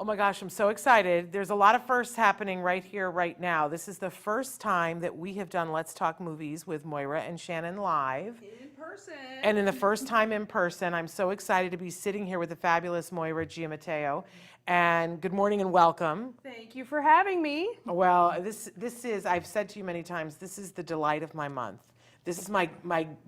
Oh my gosh, I'm so excited. There's a lot of firsts happening right here, right now. This is the first time that we have done Let's Talk Movies with Moira and Shannon live. In person. And in the first time in person, I'm so excited to be sitting here with the fabulous Moira Giametteo. And good morning and welcome. Thank you for having me. Well, this is, I've said to you many times, this is the delight of my month. This is my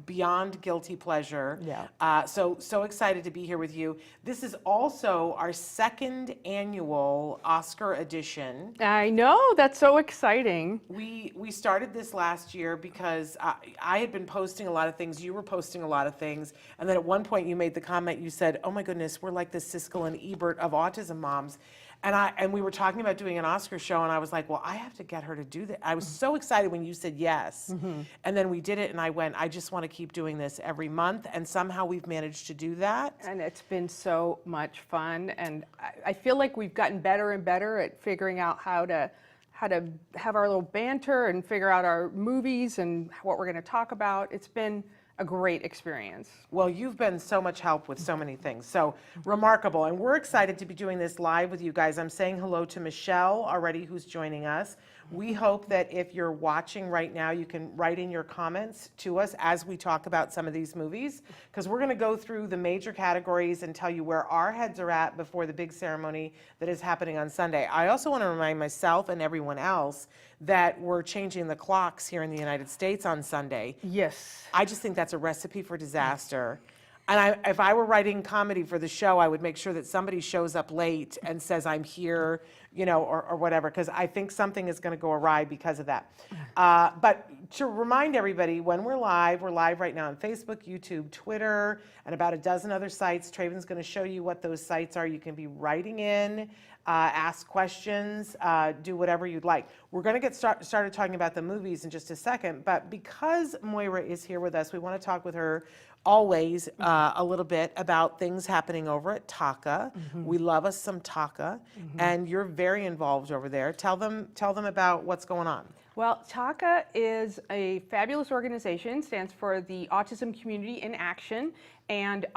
beyond guilty pleasure. Yeah. So excited to be here with you. This is also our second annual Oscar edition. I know, that's so exciting. We started this last year because I had been posting a lot of things, you were posting a lot of things, and then at one point you made the comment, you said, oh my goodness, we're like the Siskel and Ebert of autism moms. And we were talking about doing an Oscar show, and I was like, well, I have to get her to do that. I was so excited when you said yes. Mm-hmm. And then we did it, and I went, I just want to keep doing this every month, and somehow we've managed to do that. And it's been so much fun, and I feel like we've gotten better and better at figuring out how to have our little banter and figure out our movies and what we're going to talk about. It's been a great experience. Well, you've been so much help with so many things. So remarkable. And we're excited to be doing this live with you guys. I'm saying hello to Michelle already, who's joining us. We hope that if you're watching right now, you can write in your comments to us as we talk about some of these movies, because we're going to go through the major categories and tell you where our heads are at before the big ceremony that is happening on Sunday. I also want to remind myself and everyone else that we're changing the clocks here in the United States on Sunday. Yes. I just think that's a recipe for disaster. And if I were writing comedy for the show, I would make sure that somebody shows up late and says, I'm here, you know, or whatever, because I think something is going to go awry because of that. But to remind everybody, when we're live right now on Facebook, YouTube, Twitter, and about a dozen other sites. Traven's going to show you what those sites are. You can be writing in, ask questions, do whatever you'd like. We're going to get started talking about the movies in just a second, but because Moira is here with us, we want to talk with her always a little bit about things happening over at TACA. Mm-hmm. We love us some TACA, mm-hmm. and you're very involved over there. Tell them about what's going on. Well, TACA is a fabulous organization, stands for the Autism Community in Action, and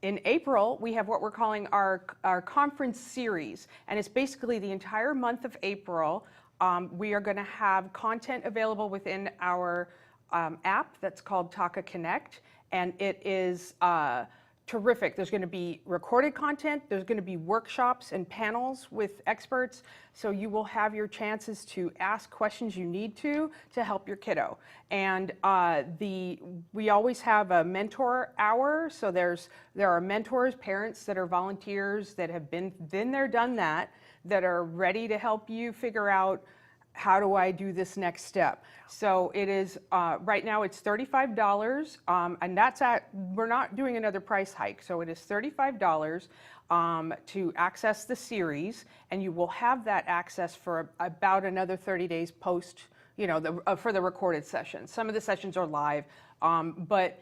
in April, we have what we're calling our conference series, and it's basically the entire month of April. We are going to have content available within our app that's called TACA Connect, and it is terrific. There's going to be recorded content, there's going to be workshops and panels with experts, so you will have your chances to ask questions you need to help your kiddo. And we always have a mentor hour, so there are mentors, parents that are volunteers that have been there, done that are ready to help you figure out, how do I do this next step? So it is, right now it's $35, and we're not doing another price hike. So it is $35 to access the series, and you will have that access for about another 30 days post, you know, for the recorded sessions. Some of the sessions are live, but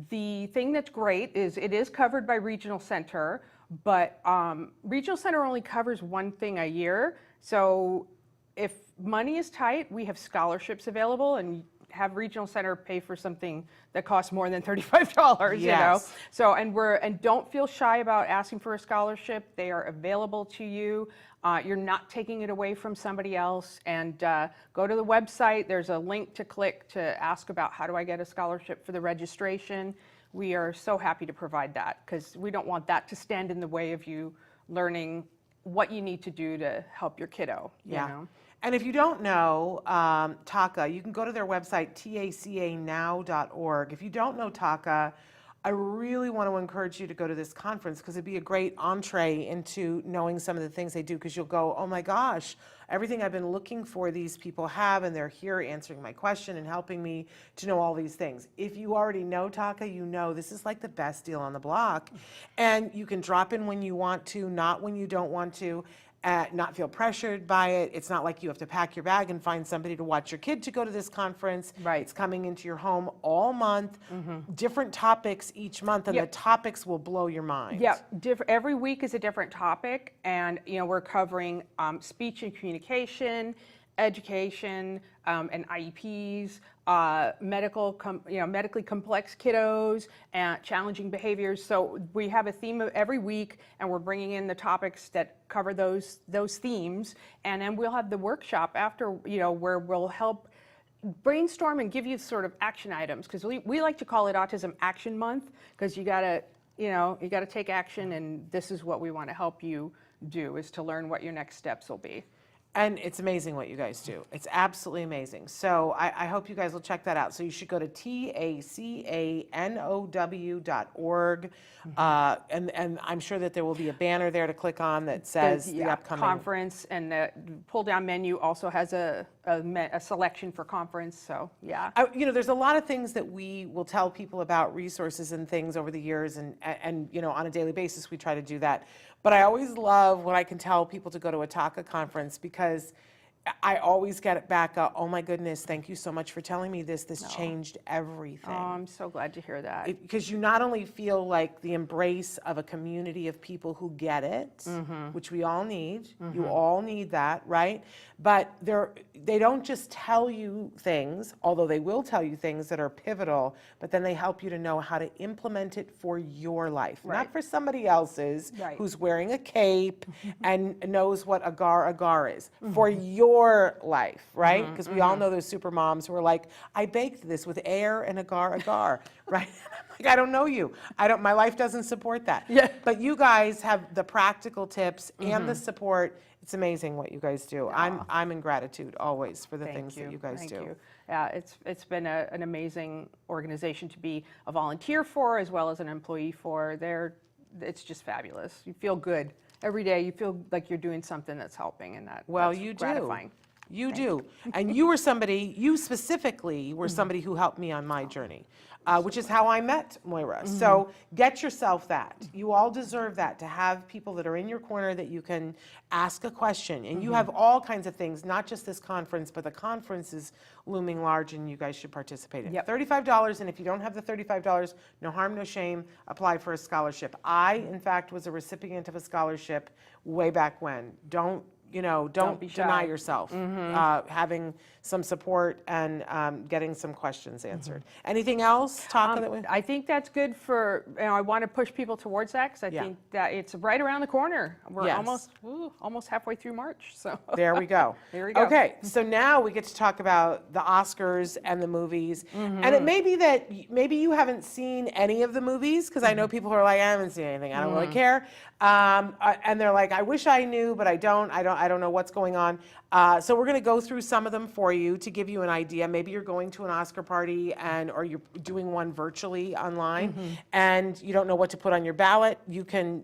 the thing that's great is it is covered by Regional Center, but Regional Center only covers one thing a year. So if money is tight, we have scholarships available, and have Regional Center pay for something that costs more than $35, yes. You know. So and don't feel shy about asking for a scholarship. They are available to you. You're not taking it away from somebody else. And go to the website. There's a link to click to ask about how do I get a scholarship for the registration. We are so happy to provide that, because we don't want that to stand in the way of you learning what you need to do to help your kiddo. Yeah. You know? And if you don't know TACA, you can go to their website, tacanow.org. If you don't know TACA, I really want to encourage you to go to this conference, because it'd be a great entree into knowing some of the things they do, because you'll go, oh my gosh, everything I've been looking for these people have, and they're here answering my question and helping me to know all these things. If you already know TACA, you know this is like the best deal on the block, and you can drop in when you want to, not when you don't want to. Not feel pressured by it. It's not like you have to pack your bag and find somebody to watch your kid to go to this conference. Right. It's coming into your home all month, different topics each month, and Yep. the topics will blow your mind. Yeah, every week is a different topic, and you know, we're covering speech and communication, education, and IEPs, medically complex kiddos, and challenging behaviors. So we have a theme of every week, and we're bringing in the topics that cover those themes, and then we'll have the workshop after, where we'll help brainstorm and give you sort of action items, because we like to call it Autism Action Month, because you gotta take action, and this is what we want to help you do, is to learn what your next steps will be. And it's amazing what you guys do. It's absolutely amazing. So I hope you guys will check that out. So you should go to tacanow.org, and I'm sure that there will be a banner there to click on that says the upcoming conference, and the pull-down menu also has a selection for conference. So yeah, there's a lot of things that we will tell people about, resources and things over the years, and on a daily basis we try to do that. But I always love when I can tell people to go to a TACA conference, because I always get it back, oh my goodness, thank you so much for telling me this. This changed everything. Oh, I'm so glad to hear that. Because you not only feel like the embrace of a community of people who get it, which we all need, you all need that, right? But they don't just tell you things, although they will tell you things that are pivotal, but then they help you to know how to implement it for your life, not for somebody else's who's wearing a cape and knows what agar is, for your life, right? Because we all know those super moms who are like, I baked this with air and agar, right? Like, I don't know you. My life doesn't support that. Yeah. But you guys have the practical tips and the support. It's amazing what you guys do. I'm in gratitude always for the things that you guys do. You. Yeah, it's been an amazing organization to be a volunteer for, as well as an employee for. It's just fabulous. You feel good. Every day you feel like you're doing something that's helping, and that's gratifying. You do. And you specifically were somebody who helped me on my journey, which is how I met Moira. So get yourself that. You all deserve that, to have people that are in your corner that you can ask a question. And you have all kinds of things, not just this conference, but the conference is looming large, and you guys should participate in it. $35, and if you don't have the $35, no harm, no shame, apply for a scholarship. I, in fact, was a recipient of a scholarship way back when. Don't deny yourself having some support and getting some questions answered. Anything else? I think that's good for, I want to push people towards that, because I think that it's right around the corner. We're almost halfway through March. So there we go. There we go. Okay, so now we get to talk about the Oscars and the movies. And it may be that maybe you haven't seen any of the movies, because I know people who are like, I haven't seen anything. I don't really care. And they're like, I wish I knew, but I don't know what's going on. So we're going to go through some of them for you to give you an idea. Maybe you're going to an Oscar party or you're doing one virtually online, and you don't know what to put on your ballot. You can,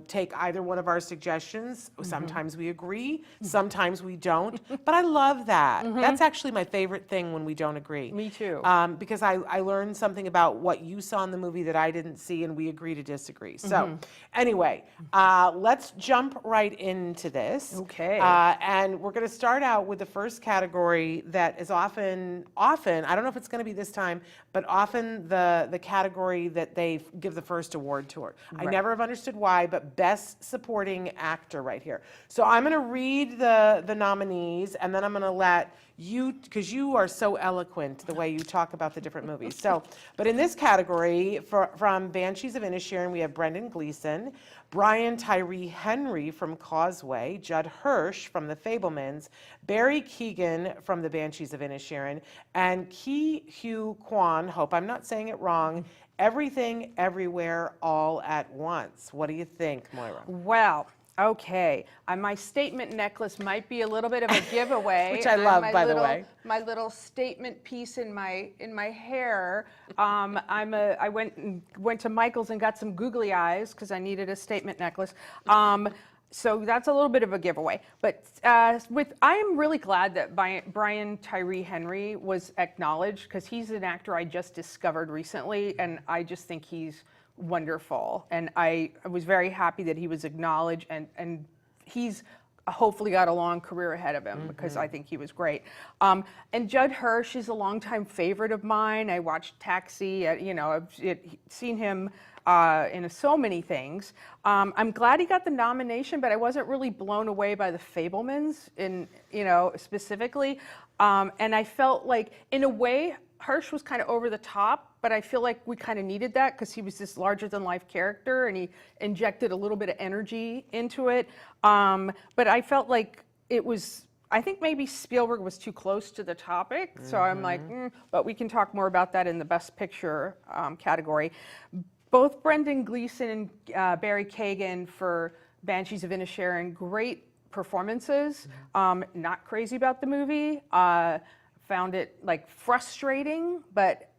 take either one of our suggestions. Sometimes we agree, sometimes we don't. But I love that. That's actually my favorite thing, when we don't agree. Me too. Because I learned something about what you saw in the movie that I didn't see, and we agree to disagree. So anyway, let's jump right into this. Okay. And we're going to start out with the first category that is often, I don't know if it's going to be this time, but often the category that they give the first award to. I never have understood why, but Best Supporting Actor right here. So I'm going to read the nominees, and then I'm going to let you, because you are so eloquent the way you talk about the different movies. So, but in this category, from Banshees of Inisherin, we have Brendan Gleeson, Brian Tyree Henry from Causeway, Judd Hirsch from The Fabelmans, Barry Keoghan from The Banshees of Inisherin, and Ki Hugh Kwan, hope I'm not saying it wrong, Everything, Everywhere, All at Once. What do you think, Moira? Well, okay. My statement necklace might be a little bit of a giveaway. Which I love, by the way. My little statement piece in my hair. I went to Michael's and got some googly eyes because I needed a statement necklace. So that's a little bit of a giveaway. But I am really glad that Brian Tyree Henry was acknowledged, because he's an actor I just discovered recently, and I just think he's wonderful. And I was very happy that he was acknowledged, and he's hopefully got a long career ahead of him because I think he was great. And Judd Hirsch is a longtime favorite of mine. I watched Taxi. I've seen him in so many things. I'm glad he got the nomination, but I wasn't really blown away by the Fabelmans specifically. And I felt like, in a way, Hirsch was kind of over the top, but I feel like we kind of needed that because he was this larger-than-life character, and he injected a little bit of energy into it. But I felt like it was, I think maybe Spielberg was too close to the topic, so I'm like, but we can talk more about that in the Best Picture category. Both Brendan Gleeson and Barry Keoghan for Banshees of Inisherin, great performances. Not crazy about the movie. Found it like frustrating, but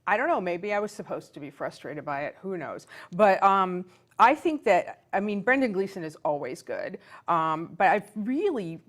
I don't know, maybe I was supposed to be frustrated by it, who knows. But I think that, Brendan Gleeson is always good, but I really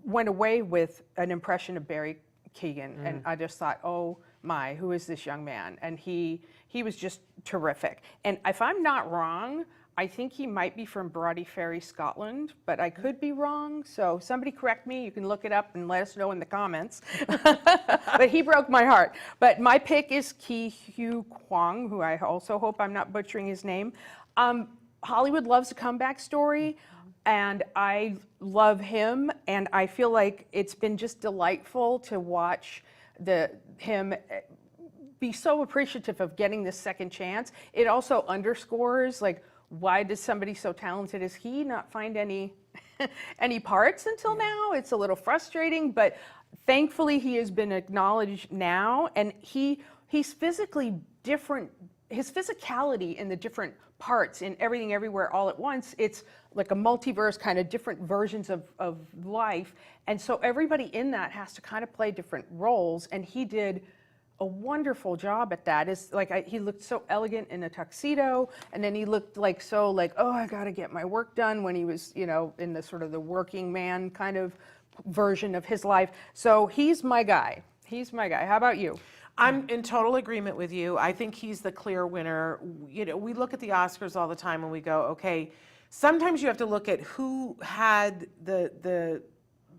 went away with an impression of Barry Keoghan, and I just thought, oh my, who is this young man? And he was just terrific. And if I'm not wrong, I think he might be from Brodie Ferry, Scotland, but I could be wrong. So somebody correct me. You can look it up and let us know in the comments. But he broke my heart. But my pick is Ke Huy Quan, who I also hope I'm not butchering his name. Hollywood loves a comeback story, and I love him. And I feel like it's been just delightful to watch him be so appreciative of getting this second chance. It also underscores, like, why does somebody so talented as he not find any parts until now? It's a little frustrating, but thankfully he has been acknowledged now, and he's physically different. His physicality in the different parts in Everything Everywhere All at Once, it's like a multiverse, kind of different versions of life, and so everybody in that has to kind of play different roles, and he did a wonderful job at that. He looked so elegant in a tuxedo, and then he looked like oh, I got to get my work done when he was, in the sort of the working man kind of version of his life. So he's my guy. How about you? I'm in total agreement with you. I think he's the clear winner. We look at the Oscars all the time and we go, okay, sometimes you have to look at who had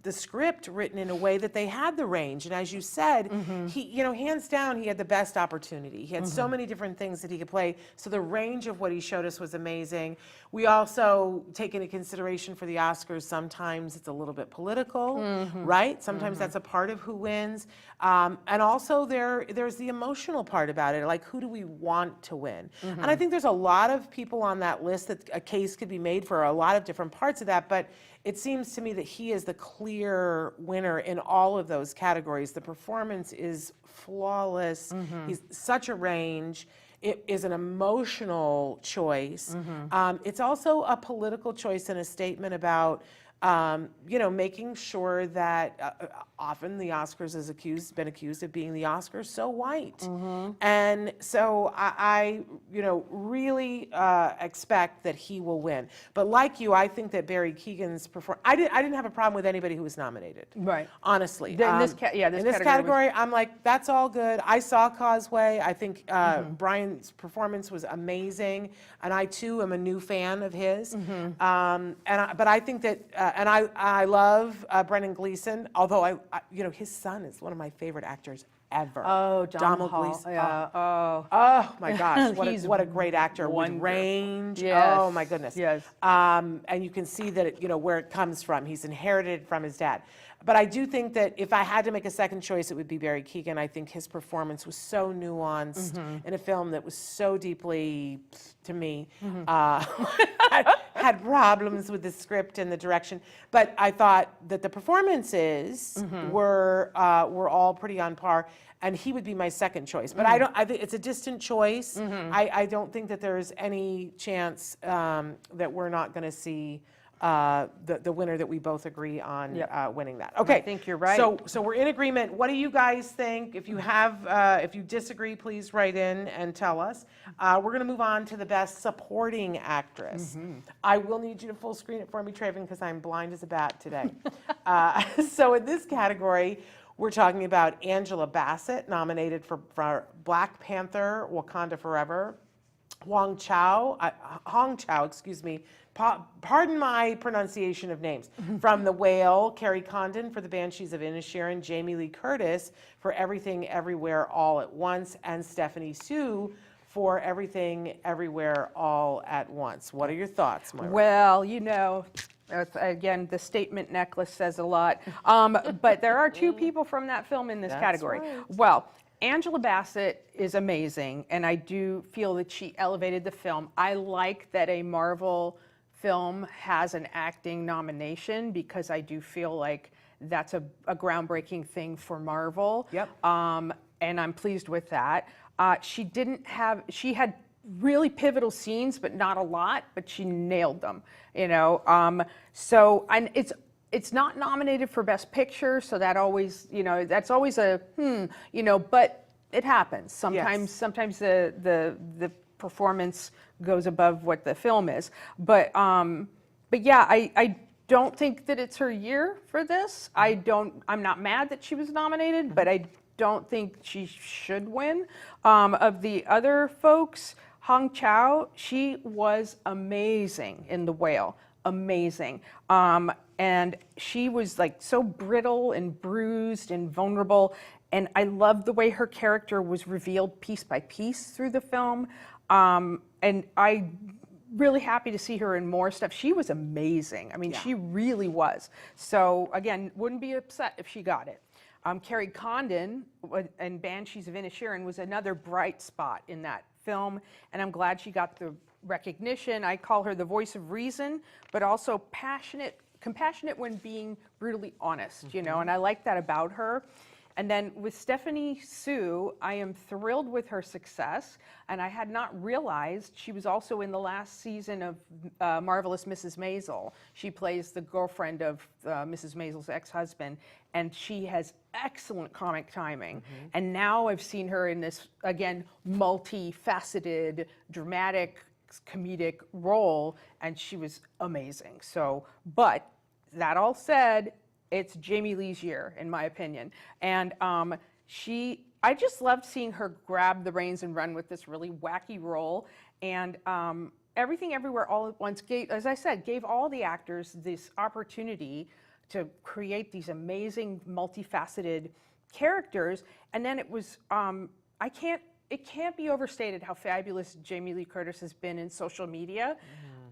the script written in a way that they had the range. And as you said, he, hands down, he had the best opportunity. He had so many different things that he could play. So the range of what he showed us was amazing. We also take into consideration for the Oscars, sometimes it's a little bit political, right? Sometimes that's a part of who wins. And also there's the emotional part about it. Like, who do we want to win? And I think there's a lot of people on that list that a case could be made for a lot of different parts of that. But it seems to me that he is the clear winner in all of those categories. The performance is flawless. He's such a range. It is an emotional choice. It's also a political choice and a statement about making sure that often the Oscars is been accused of being the Oscars so white. And so I really expect that he will win. But like you, I think that Barry Keoghan's performance, I didn't have a problem with anybody who was nominated. Right. Honestly. In this category, I'm like, that's all good. I saw Causeway. I think Brian's performance was amazing. And I too am a new fan of his. But I think that, and I love Brendan Gleeson, although his son is one of my favorite actors ever. Oh, Donald Gleeson. Yeah. Oh my gosh, what a great actor with range. Yes. Oh my goodness. Yes. And you can see that where it comes from. He's inherited from his dad. But I do think that if I had to make a second choice, it would be Barry Keoghan. I think his performance was so nuanced in a film that was so deeply, to me, had problems with the script and the direction. But I thought that the performances were all pretty on par, and he would be my second choice. But I think it's a distant choice. I don't think that there's any chance that we're not going to see the winner that we both agree on winning that. Okay, I think you're right. So we're in agreement. What do you guys think? If you disagree, please write in and tell us. We're going to move on to the Best Supporting Actress. I will need you to full screen it for me, Traven, because I'm blind as a bat today. So in this category, we're talking about Angela Bassett, nominated for Black Panther: Wakanda Forever. Hong Chow, excuse me. Pardon my pronunciation of names. From The Whale, Carrie Condon for The Banshees of Inisherin, Jamie Lee Curtis for Everything Everywhere All at Once, and Stephanie Sue for Everything Everywhere All at Once. What are your thoughts, Moira? Well, again, the statement necklace says a lot. But there are two people from that film in this That's category. right. Well, Angela Bassett is amazing, and I do feel that she elevated the film. I like that a Marvel film has an acting nomination because I do feel like that's a groundbreaking thing for Marvel. Yep. And I'm pleased with that. She had really pivotal scenes, but not a lot, but she nailed them, and it's not nominated for Best Picture, so that always, that's always a but it happens. Sometimes the performance goes above what the film is. But yeah, I don't think that it's her year for this. I'm not mad that she was nominated, but I don't think she should win. Of the other folks, Hong Chow, she was amazing in The Whale. Amazing. And she was like so brittle and bruised and vulnerable. And I loved the way her character was revealed piece by piece through the film. And I really happy to see her in more stuff. She was amazing. I mean, she really was. So again, wouldn't be upset if she got it. Carrie Condon and Banshees of Inisherin was another bright spot in that film, and I'm glad she got the recognition. I call her the voice of reason, but also compassionate when being brutally honest, and I like that about her. And then with Stephanie Sue, I am thrilled with her success, and I had not realized she was also in the last season of Marvelous Mrs. Maisel. She plays the girlfriend of Mrs. Maisel's ex-husband, and she has excellent comic timing. And now I've seen her in this, again, multifaceted, dramatic, comedic role, and she was amazing. So, but that all said, it's Jamie Lee's year, in my opinion. And I just loved seeing her grab the reins and run with this really wacky role. And Everything Everywhere All at Once gave, as I said, gave all the actors this opportunity to create these amazing, multifaceted characters. And then it was, it can't be overstated how fabulous Jamie Lee Curtis has been in social media.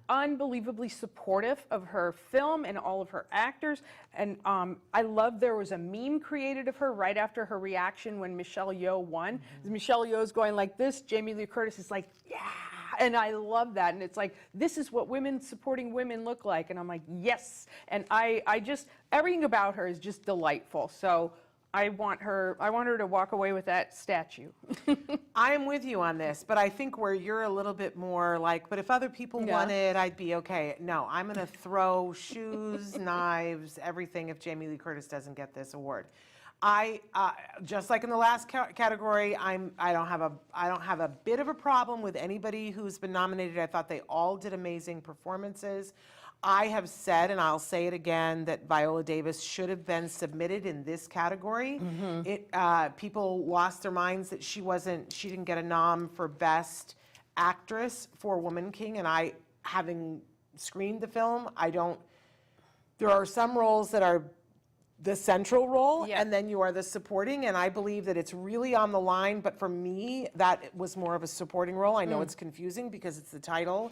Unbelievably supportive of her film and all of her actors. And I love there was a meme created of her right after her reaction when Michelle Yeoh won. Michelle Yeoh's going like this, Jamie Lee Curtis is like, yeah. And I love that. And it's like, this is what women supporting women look like. And I'm like, yes. And I just, everything about her is just delightful. So I want her to walk away with that statue. I am with you on this, but I think where you're a little bit more like, but if other people won it, I'd be okay. No, I'm going to throw shoes, knives, everything if Jamie Lee Curtis doesn't get this award. I just like in the last category, I don't have a bit of a problem with anybody who's been nominated. I thought they all did amazing performances. I have said, and I'll say it again, that Viola Davis should have been submitted in this category. People lost their minds that she didn't get a nom for Best Actress for Woman King, and having screened the film, there are some roles that are the central role, and then you are the supporting, and I believe that it's really on the line, but for me, that was more of a supporting role. I know it's confusing because it's the title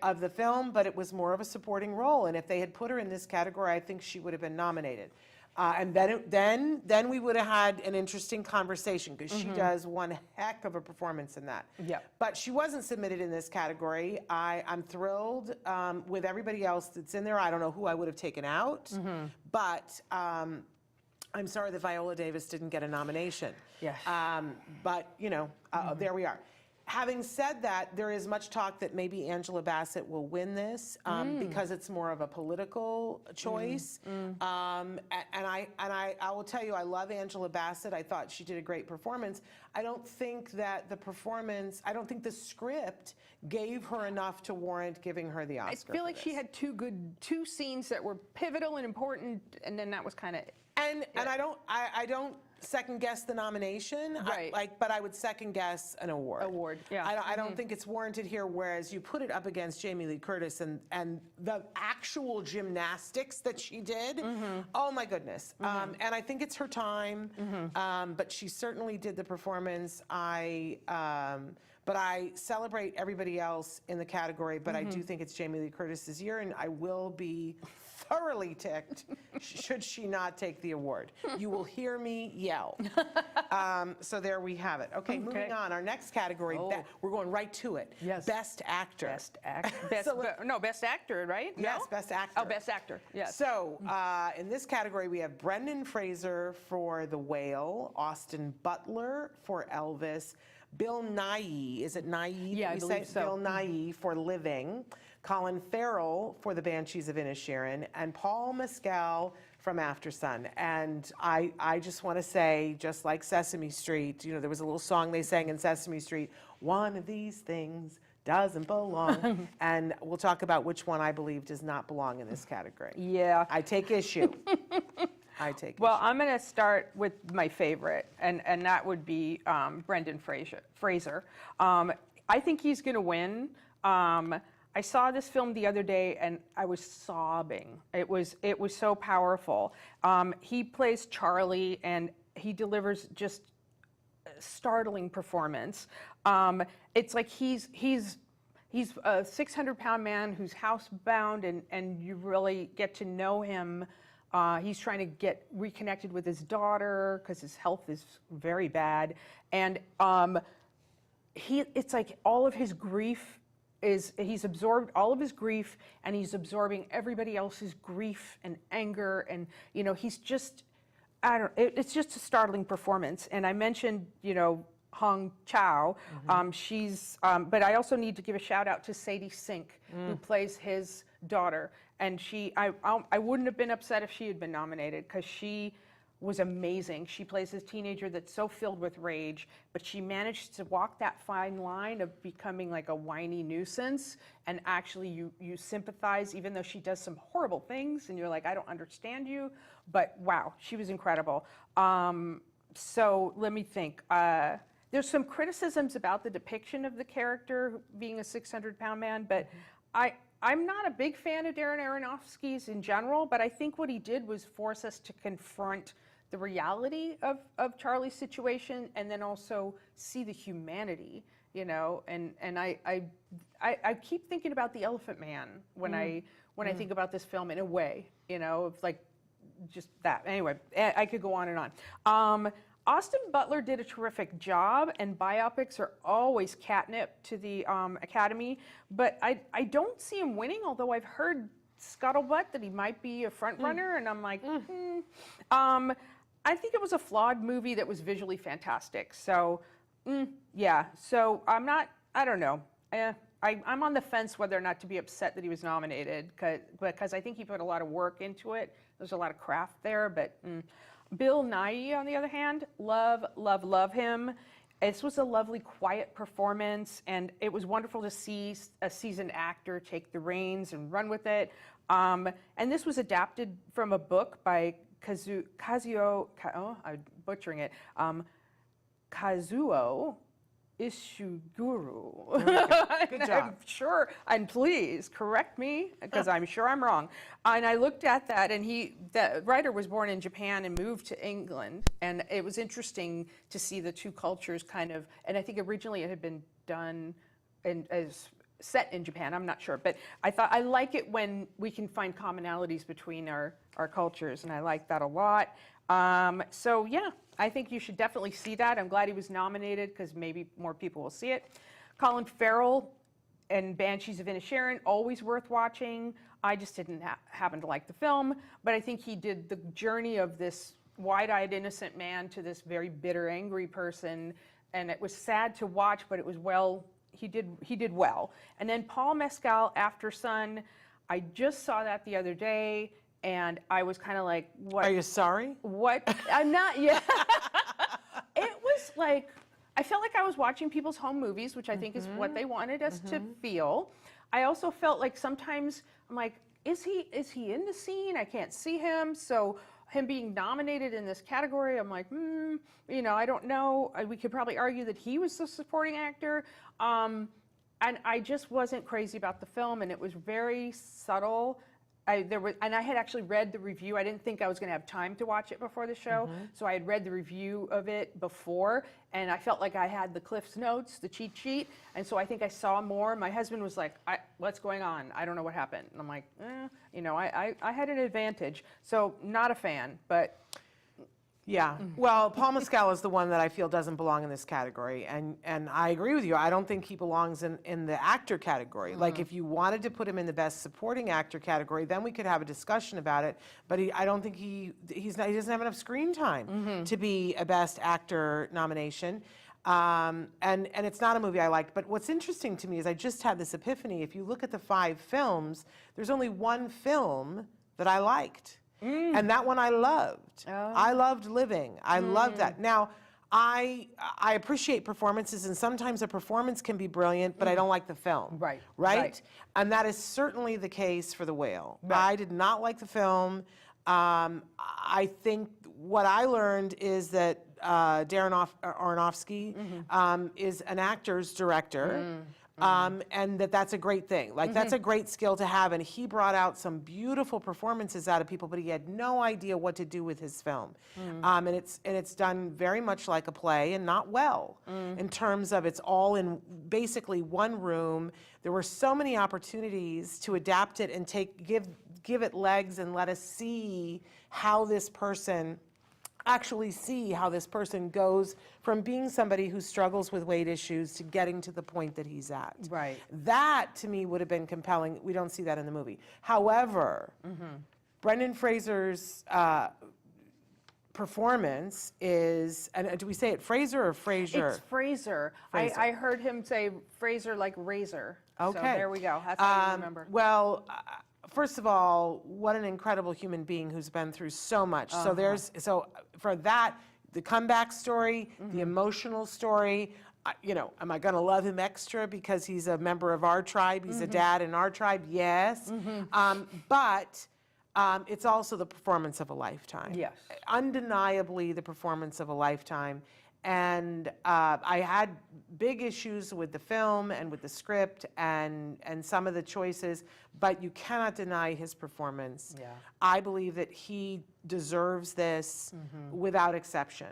of the film, but it was more of a supporting role, and if they had put her in this category, I think she would have been nominated. And then we would have had an interesting conversation because she does one heck of a performance in that. But she wasn't submitted in this category. I'm thrilled with everybody else that's in there. I don't know who I would have taken out, but I'm sorry that Viola Davis didn't get a nomination. But there we are. Having said that, there is much talk that maybe Angela Bassett will win this because it's more of a political choice. And I will tell you, I love Angela Bassett. I thought she did a great performance. I don't think that I think the script gave her enough to warrant giving her the Oscar. I feel like she had two scenes that were pivotal and important, and then that was kind of. And I don't second guess the nomination. Right. But I would second guess an award. Award, yeah. I don't think it's warranted here, whereas you put it up against Jamie Lee Curtis and the actual gymnastics that she did, oh my goodness. And I think it's her time, but she certainly did the performance. But I celebrate everybody else in the category, but I do think it's Jamie Lee Curtis's year, and I will be thoroughly ticked should she not take the award. You will hear me yell. So there we have it. Okay, moving on. Our next category, we're going right to it. Yes. Best actor. Best actor. Best actor, right? Yes, No? best actor. Oh, best actor. Yes. So in this category, we have Brendan Fraser for The Whale, Austin Butler for Elvis, Bill Nighy, is it Nighy? Yeah, I we believe say? so. Bill Nighy for Living, Colin Farrell for The Banshees of Inisherin, and Paul Mescal from After Sun. And I just want to say, just like Sesame Street, you know, there was a little song they sang in Sesame Street, one of these things doesn't belong. And we'll talk about which one I believe does not belong in this category. Yeah. I take issue. Well, I'm going to start with my favorite, and that would be Brendan Fraser. I think he's going to win. I saw this film the other day, and I was sobbing. It was so powerful. He plays Charlie, and he delivers just a startling performance. It's like he's a 600-pound man who's housebound, and you really get to know him. He's trying to get reconnected with his daughter because his health is very bad. And it's like all of his grief he's absorbed all of his grief, and he's absorbing everybody else's grief and anger. And, you know, he's just, it's just a startling performance. And I mentioned, you know, Hong Chow. But I also need to give a shout out to Sadie Sink, who plays his daughter. And I wouldn't have been upset if she had been nominated, because she was amazing. She plays this teenager that's so filled with rage, but she managed to walk that fine line of becoming like a whiny nuisance, and actually you sympathize, even though she does some horrible things, and you're like, I don't understand you, but wow, she was incredible. So let me think. There's some criticisms about the depiction of the character being a 600-pound man, but I'm not a big fan of Darren Aronofsky's in general, but I think what he did was force us to confront the reality of Charlie's situation, and then also see the humanity, you know. And I keep thinking about the Elephant Man when I think about this film, in a way, you know, of like just that. Anyway, I could go on and on. Austin Butler did a terrific job, and biopics are always catnip to the Academy, but I don't see him winning, although I've heard scuttlebutt that he might be a front runner, and I'm like, I think it was a flawed movie that was visually fantastic. So, yeah, so I don't know. I'm on the fence whether or not to be upset that he was nominated, because I think he put a lot of work into it. There's a lot of craft there, but Bill Nighy, on the other hand, love him. This was a lovely, quiet performance, and it was wonderful to see a seasoned actor take the reins and run with it. And this was adapted from a book by I'm butchering it, Kazuo Ishiguro. Good job. I'm sure, and please correct me, because I'm sure I'm wrong. And I looked at that, and the writer was born in Japan and moved to England, and it was interesting to see the two cultures kind of, and I think originally it had been done as set in Japan, I'm not sure, but I thought I like it when we can find commonalities between our cultures, and I like that a lot. So yeah, I think you should definitely see that. I'm glad he was nominated, because maybe more people will see it. Colin Farrell and Banshees of Inisherin, always worth watching. I just didn't happen to like the film, but I think he did the journey of this wide-eyed innocent man to this very bitter, angry person, and it was sad to watch, but it was he did well. And then Paul Mescal, After Sun, I just saw that the other day, and I was kind of like, what? Are you sorry? What? I'm not yet. It was like, I felt like I was watching people's home movies, which I think is what they wanted us to feel. I also felt like sometimes I'm like, is he in the scene? I can't see him. So him being nominated in this category, I'm like, I don't know. We could probably argue that he was the supporting actor. And I just wasn't crazy about the film, and it was very subtle. I had actually read the review. I didn't think I was going to have time to watch it before the show, so I had read the review of it before, and I felt like I had the Cliff's Notes, the cheat sheet, and so I think I saw more. My husband was like, "What's going on? I don't know what happened." And I'm like, I had an advantage, so not a fan, but. Yeah, well, Paul Mescal is the one that I feel doesn't belong in this category, and I agree with you. I don't think he belongs in the actor category. Like, if you wanted to put him in the best supporting actor category, then we could have a discussion about it. But I don't think he doesn't have enough screen time to be a best actor nomination. And it's not a movie I liked. But what's interesting to me is I just had this epiphany. If you look at the 5 films, there's only one film that I liked. And that one I loved. Oh. I loved Living. I loved that. Now, I appreciate performances, and sometimes a performance can be brilliant, but I don't like the film. Right? And that is certainly the case for The Whale. I did not like the film. I think what I learned is that Darren Aronofsky is an actor's director. And that's a great thing. Like, that's a great skill to have. And he brought out some beautiful performances out of people, but he had no idea what to do with his film. And it's done very much like a play, and not well, in terms of it's all in basically one room. There were so many opportunities to adapt it and give it legs and let us see how this person goes from being somebody who struggles with weight issues to getting to the point that he's at. Right. That, to me, would have been compelling. We don't see that in the movie. However, Brendan Fraser's performance is, and do we say it Fraser or Fraser? It's Fraser. Fraser. I heard him say Fraser like razor. Okay. So there we go. That's how you remember. Well, first of all, what an incredible human being who's been through so much. So for that, the comeback story, the emotional story, am I going to love him extra because he's a member of our tribe? He's a dad in our tribe? Yes. But it's also the performance of a lifetime. Yes. Undeniably the performance of a lifetime. And I had big issues with the film and with the script and some of the choices, but you cannot deny his performance. Yeah. I believe that he deserves this without exception.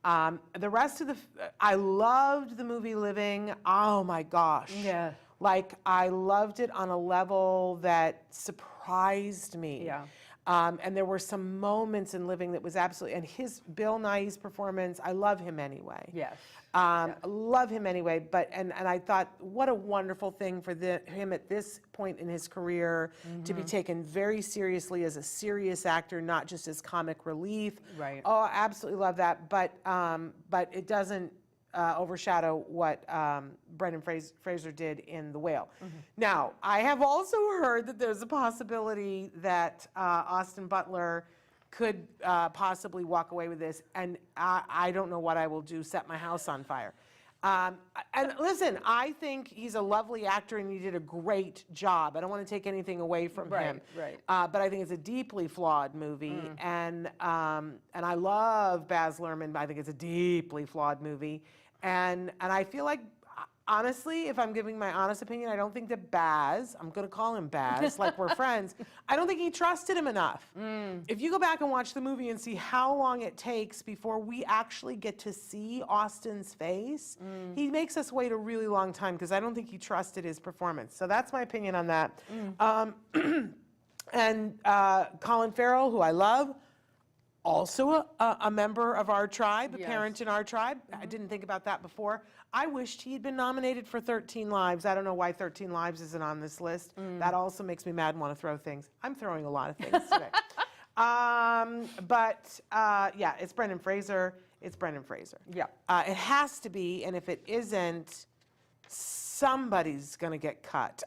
The rest of I loved the movie Living. Oh my gosh. Yeah. Like, I loved it on a level that surprised me. Yeah. And there were some moments in Living that was absolutely, and Bill Nighy's performance, I love him anyway. Yes. Love him anyway, and I thought, what a wonderful thing for him at this point in his career to be taken very seriously as a serious actor, not just as comic relief. Right. Oh, I absolutely love that, but it doesn't overshadow what Brendan Fraser did in The Whale. Now, I have also heard that there's a possibility that Austin Butler could possibly walk away with this, and I don't know what I will do, set my house on fire. And listen, I think he's a lovely actor and he did a great job. I don't want to take anything away from him. Right. But I think it's a deeply flawed movie, and I love Baz Luhrmann, but I think it's a deeply flawed movie. And I feel like, honestly, if I'm giving my honest opinion, I don't think that Baz, I'm going to call him Baz, like we're friends, I don't think he trusted him enough. If you go back and watch the movie and see how long it takes before we actually get to see Austin's face, he makes us wait a really long time because I don't think he trusted his performance. So that's my opinion on that. And Colin Farrell, who I love, also a member of our tribe, a parent in our tribe. I didn't think about that before. I wished he had been nominated for 13 Lives. I don't know why 13 Lives isn't on this list. That also makes me mad and want to throw things. I'm throwing a lot of things today. Yeah, it's Brendan Fraser. It's Brendan Fraser. Yeah. It has to be, and if it isn't, somebody's going to get cut.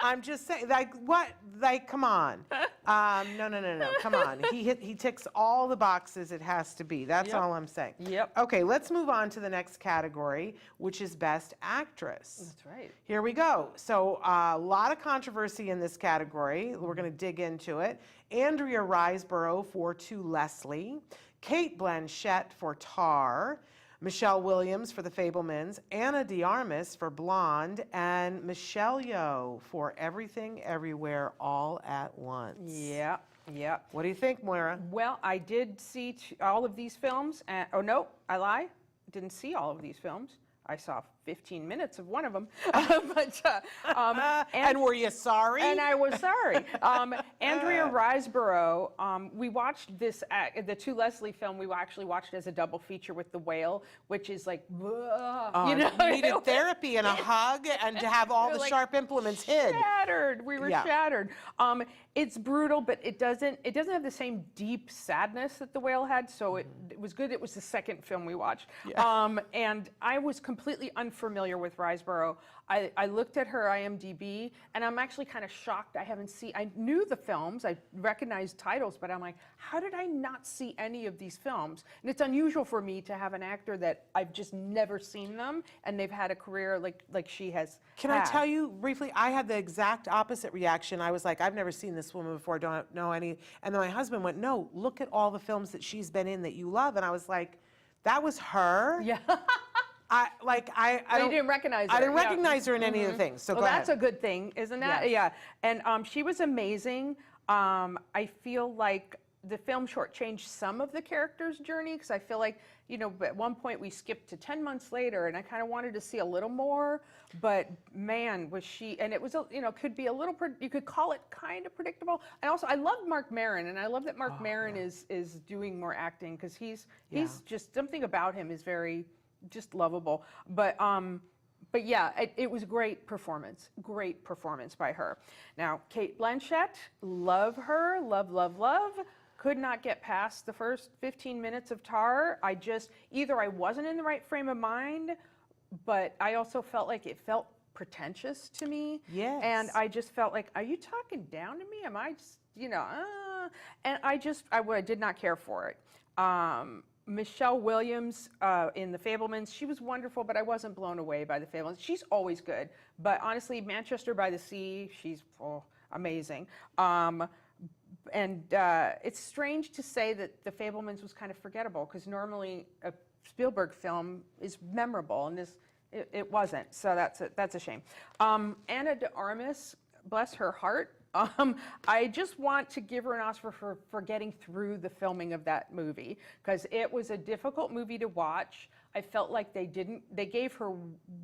I'm just saying, like, what? Like, come on. No. Come on. He ticks all the boxes it has to be. That's Yep. all I'm saying. Yep. Okay, let's move on to the next category, which is Best Actress. That's right. Here we go. So a lot of controversy in this category. We're going to dig into it. Andrea Riseborough for To Leslie, Kate Blanchett for Tar, Michelle Williams for The Fabelmans, Ana de Armas for Blonde, and Michelle Yeoh for Everything Everywhere All at Once. Yeah, yeah. What do you think, Moira? Well, I did see all of these films. Oh, no, I lie. Didn't see all of these films. I saw 15 minutes of one of them. And were you sorry? And I was sorry. Andrea Riseborough, we watched this, the To Leslie film, we actually watched as a double feature with The Whale, which is like, you know. You needed therapy and a hug and to have all We're the like sharp implements hid. Shattered. We were Yeah. shattered. It's brutal, but it doesn't have the same deep sadness that The Whale had, so it was good. It was the second film we watched. Yeah. And I was completely unfamiliar with Riseborough. I looked at her IMDb, and I'm actually kind of shocked. I knew the films, I recognized titles, but I'm like, how did I not see any of these films? And it's unusual for me to have an actor that I've just never seen them, and they've had a career like she has. Can I tell you briefly, I had the exact opposite reaction. I was like, I've never seen this woman before, don't know any. And then my husband went, no, look at all the films that she's been in that you love. And I was like, that was her? Yeah. I You don't, didn't recognize her. I didn't Yeah. recognize her in any of the things. So Well, go that's ahead. a good thing, isn't that? Yes. Yeah. And she was amazing. I feel like the film shortchanged some of the character's journey because I feel like, at one point we skipped to 10 months later and I kind of wanted to see a little more, but man, was she, and it was, could be a little, you could call it kind of predictable. And also I love Mark Maron, and I love that Mark Maron is doing more acting because he's just, something about him is very just lovable. But yeah, it was a great performance by her. Now, Kate Blanchett, love her, love. Could not get past the first 15 minutes of Tar. Either I wasn't in the right frame of mind, but I also felt like it felt pretentious to me. Yes. And I just felt like, are you talking down to me? Am I just, and I did not care for it. Michelle Williams in The Fabelmans, she was wonderful, but I wasn't blown away by The Fabelmans. She's always good, but honestly, Manchester by the Sea, she's amazing. And it's strange to say that The Fabelmans was kind of forgettable, because normally a Spielberg film is memorable, and it wasn't, so that's a shame. Ana de Armas, bless her heart, I just want to give her an Oscar for getting through the filming of that movie, because it was a difficult movie to watch. I felt like they gave her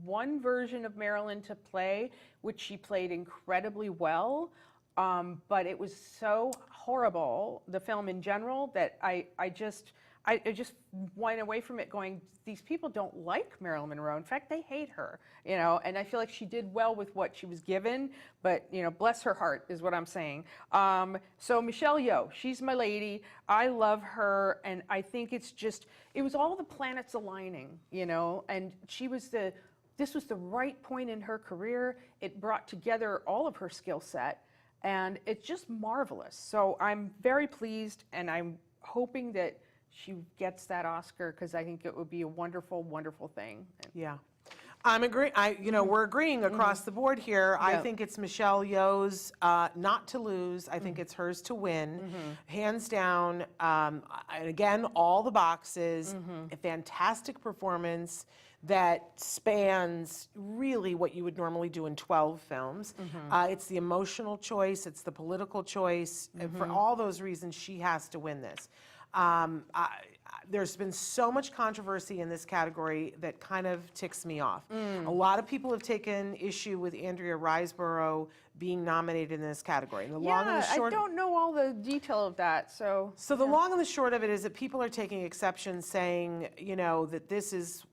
one version of Marilyn to play, which she played incredibly well, but it was so horrible, the film in general, that I just went away from it going, these people don't like Marilyn Monroe. In fact, they hate her, and I feel like she did well with what she was given, but, bless her heart is what I'm saying. So Michelle Yeoh, she's my lady. I love her, and I think it was all the planets aligning, and this was the right point in her career. It brought together all of her skill set, and it's just marvelous. So I'm very pleased, and I'm hoping that she gets that Oscar, because I think it would be a wonderful, wonderful thing. Yeah. I'm agreeing. We're agreeing across the board here. I think it's Michelle Yeoh's not to lose. I think it's hers to win, hands down. And again, all the boxes. A fantastic performance that spans really what you would normally do in 12 films. It's the emotional choice. It's the political choice. And for all those reasons, she has to win this. There's been so much controversy in this category that kind of ticks me off. A lot of people have taken issue with Andrea Riseborough being nominated in this category. And the long and the short, I don't know all the detail of that, so. So the long and the short of it is that people are taking exception, saying, that this is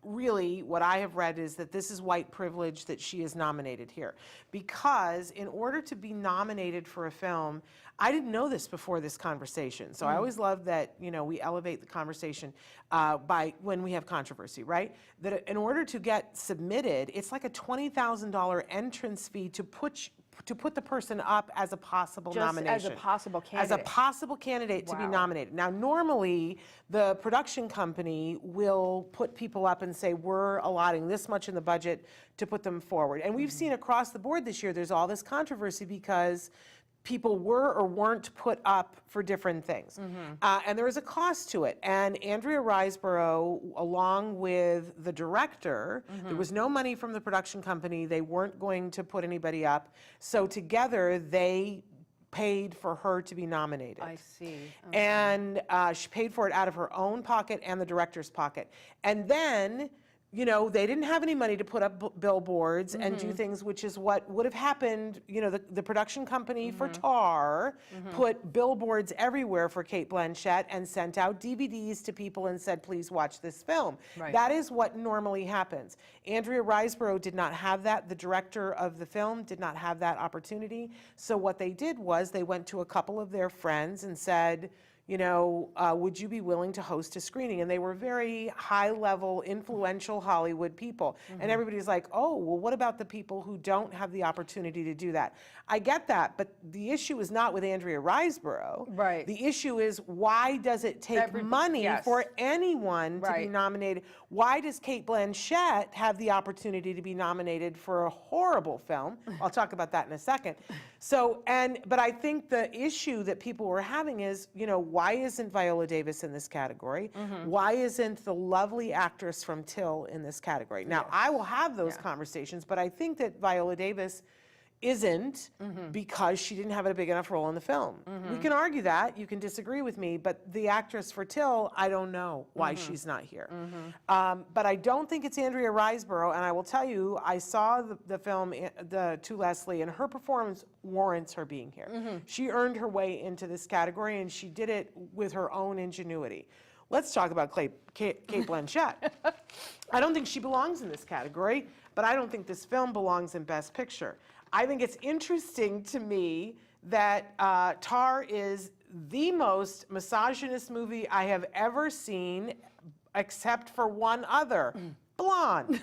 really, what I have read is that this is white privilege that she is nominated here. Because in order to be nominated for a film, I didn't know this before this conversation. So I always love that, we elevate the conversation by when we have controversy, right? That in order to get submitted, it's like a $20,000 entrance fee to to put the person up as a possible Just nomination. as a possible As candidate. a possible candidate to be Wow. nominated. Now, normally, the production company will put people up and say, we're allotting this much in the budget to put them forward. And we've seen across the board this year, there's all this controversy because people were or weren't put up for different things. And there is a cost to it. And Andrea Riseborough, along with the director, there was no money from the production company. They weren't going to put anybody up. So together, they paid for her to be nominated. I see. And she paid for it out of her own pocket and the director's pocket. And then, you know, they didn't have any money to put up billboards and do things, which is what would have happened. You know, the production company for Tar put billboards everywhere for Cate Blanchett and sent out DVDs to people and said, please watch this film. Right. That is what normally happens. Andrea Riseborough did not have that. The director of the film did not have that opportunity. So what they did was they went to a couple of their friends and said, you know, would you be willing to host a screening? And they were very high-level, influential Hollywood people. And everybody's like, oh, well, what about the people who don't have the opportunity to do that? I get that, but the issue is not with Andrea Riseborough. Right. The issue is, why does it take money yes. for anyone to be Right. nominated? Why does Cate Blanchett have the opportunity to be nominated for a horrible film? I'll talk about that in a second. So, but I think the issue that people were having is, you know, why isn't Viola Davis in this category? Why isn't the lovely actress from Till in this category? Now, I will have those conversations, but I think that Viola Davis isn't because she didn't have a big enough role in the film. We can argue that, you can disagree with me, but the actress for Till, I don't know why she's not here. But I don't think it's Andrea Riseborough, and I will tell you, I saw the film, To Leslie, and her performance warrants her being here. She earned her way into this category, and she did it with her own ingenuity. Let's talk about Cate Blanchett. I don't think she belongs in this category, but I don't think this film belongs in Best Picture. I think it's interesting to me that Tar is the most misogynist movie I have ever seen, except for one other, Blonde,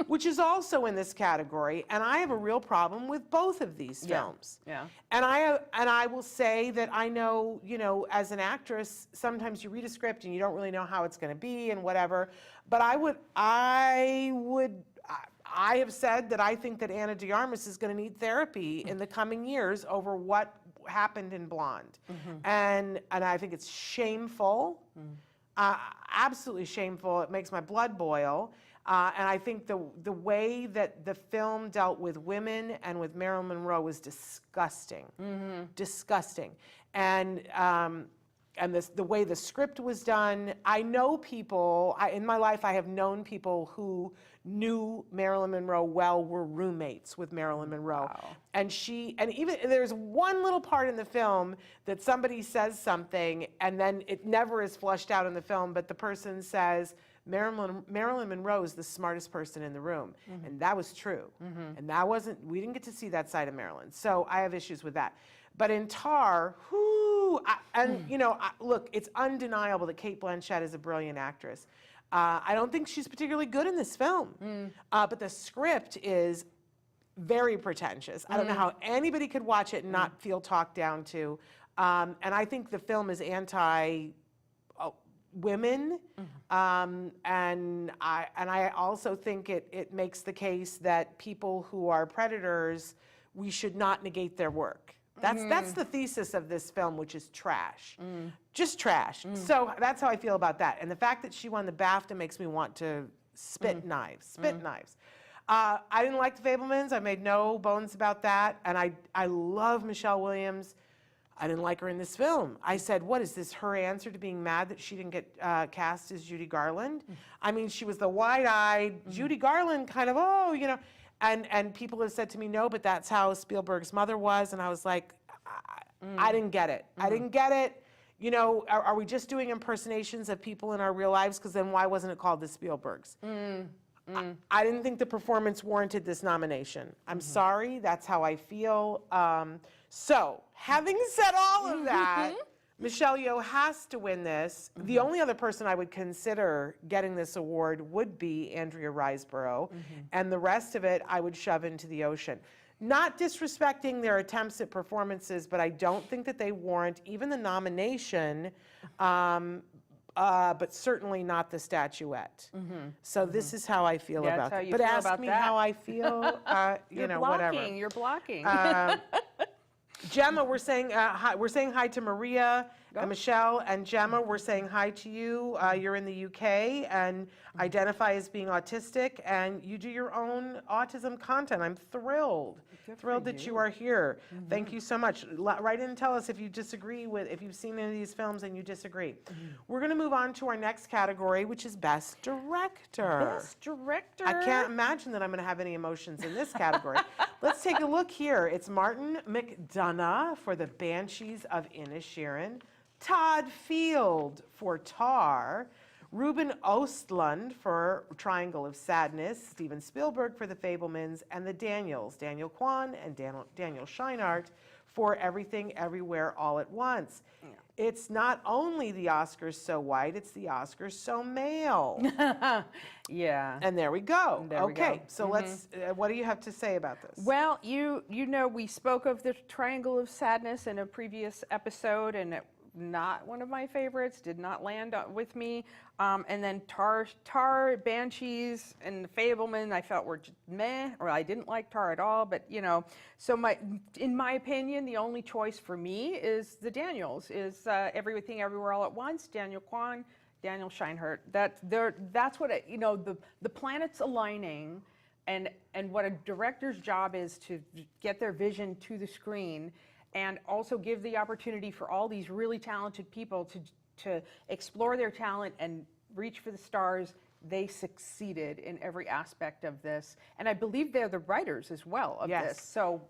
which is also in this category. And I have a real problem with both of these films. Yeah. And I will say that I know, you know, as an actress, sometimes you read a script and you don't really know how it's going to be and whatever. But I have said that I think that Ana de Armas is going to need therapy in the coming years over what happened in Blonde. And I think it's shameful, absolutely shameful. It makes my blood boil. And I think the way that the film dealt with women and with Marilyn Monroe was disgusting, disgusting. And the way the script was done, I know people, in my life I have known people who knew Marilyn Monroe well, were roommates with Marilyn Monroe. Wow. And even there's one little part in the film that somebody says something and then it never is flushed out in the film, but the person says, Marilyn Monroe is the smartest person in the room. And that was true. And we didn't get to see that side of Marilyn. So I have issues with that. But in Tar, look, it's undeniable that Cate Blanchett is a brilliant actress. I don't think she's particularly good in this film. But the script is very pretentious. I don't know how anybody could watch it and not feel talked down to. And I think the film is anti-women. And I also think it makes the case that people who are predators, we should not negate their work. That's the thesis of this film, which is trash. Just trash. So that's how I feel about that. And the fact that she won the BAFTA makes me want to spit knives. I didn't like The Fabelmans. I made no bones about that. And I love Michelle Williams. I didn't like her in this film. I said, what is this, her answer to being mad that she didn't get cast as Judy Garland? I mean, she was the wide-eyed Judy Garland kind of, and people have said to me, no, but that's how Spielberg's mother was. And I was like, I didn't get it. I didn't get it. You know, are we just doing impersonations of people in our real lives? Because then why wasn't it called The Spielbergs? I didn't think the performance warranted this nomination. I'm sorry, that's how I feel. So, having said all of that, Michelle Yeoh has to win this. The only other person I would consider getting this award would be Andrea Riseborough, and the rest of it I would shove into the ocean. not disrespecting their attempts at performances, but I don't think that they warrant even the nomination, but certainly not the statuette. So this is how I feel That's about how it. you But feel ask about me that. how I feel, You're whatever. blocking. You're blocking. Gemma, we're saying hi. We're saying hi to Maria and Michelle and Gemma. We're saying hi to you. You're in the UK and identify as being autistic, and you do your own autism content. I'm thrilled, thrilled that you are here. Thank you so much. Write in and tell us if you disagree with, if you've seen any of these films and you disagree. We're going to move on to our next category, which is Best Director. Best Director. I can't imagine that I'm going to have any emotions in this category. Let's take a look here. It's Martin McDonagh for The Banshees of Inisherin, Todd Field for Tar, Ruben Östlund for Triangle of Sadness, Steven Spielberg for The Fabelmans, and the Daniels, Daniel Kwan and Daniel Scheinert for Everything Everywhere All at Once. Yeah. It's not only the Oscars so white, it's the Oscars so male. Yeah. And there we go. There we okay, go. so let's, what do you have to say about this? Well, you know, we spoke of the Triangle of Sadness in a previous episode, and it not one of my favorites, did not land with me. And then Tar, Banshees, and The Fabelman, I felt were just meh, or I didn't like Tar at all. But so in my opinion, the only choice for me is the Daniels, is Everything Everywhere All at Once, Daniel Kwan, Daniel Scheinert. That's what the planets aligning, and what a director's job is to get their vision to the screen. And also give the opportunity for all these really talented people to explore their talent and reach for the stars. They succeeded in every aspect of this. And I believe they're the writers as well of this. So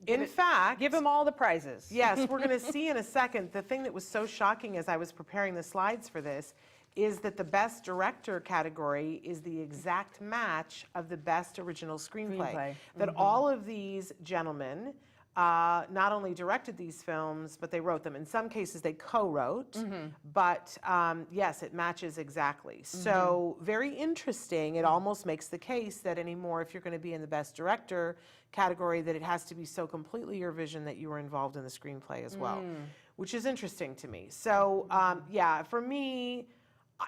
in fact, give them all the prizes. Yes, we're going to see in a second. The thing that was so shocking as I was preparing the slides for this is that the Best Director category is the exact match of the Best Original Screenplay. That all of these gentlemen not only directed these films, but they wrote them. In some cases, they co-wrote, but yes, it matches exactly. So very interesting. It almost makes the case that anymore, if you're going to be in the Best Director category, that it has to be so completely your vision that you were involved in the screenplay as well, which is interesting to me. So yeah, for me,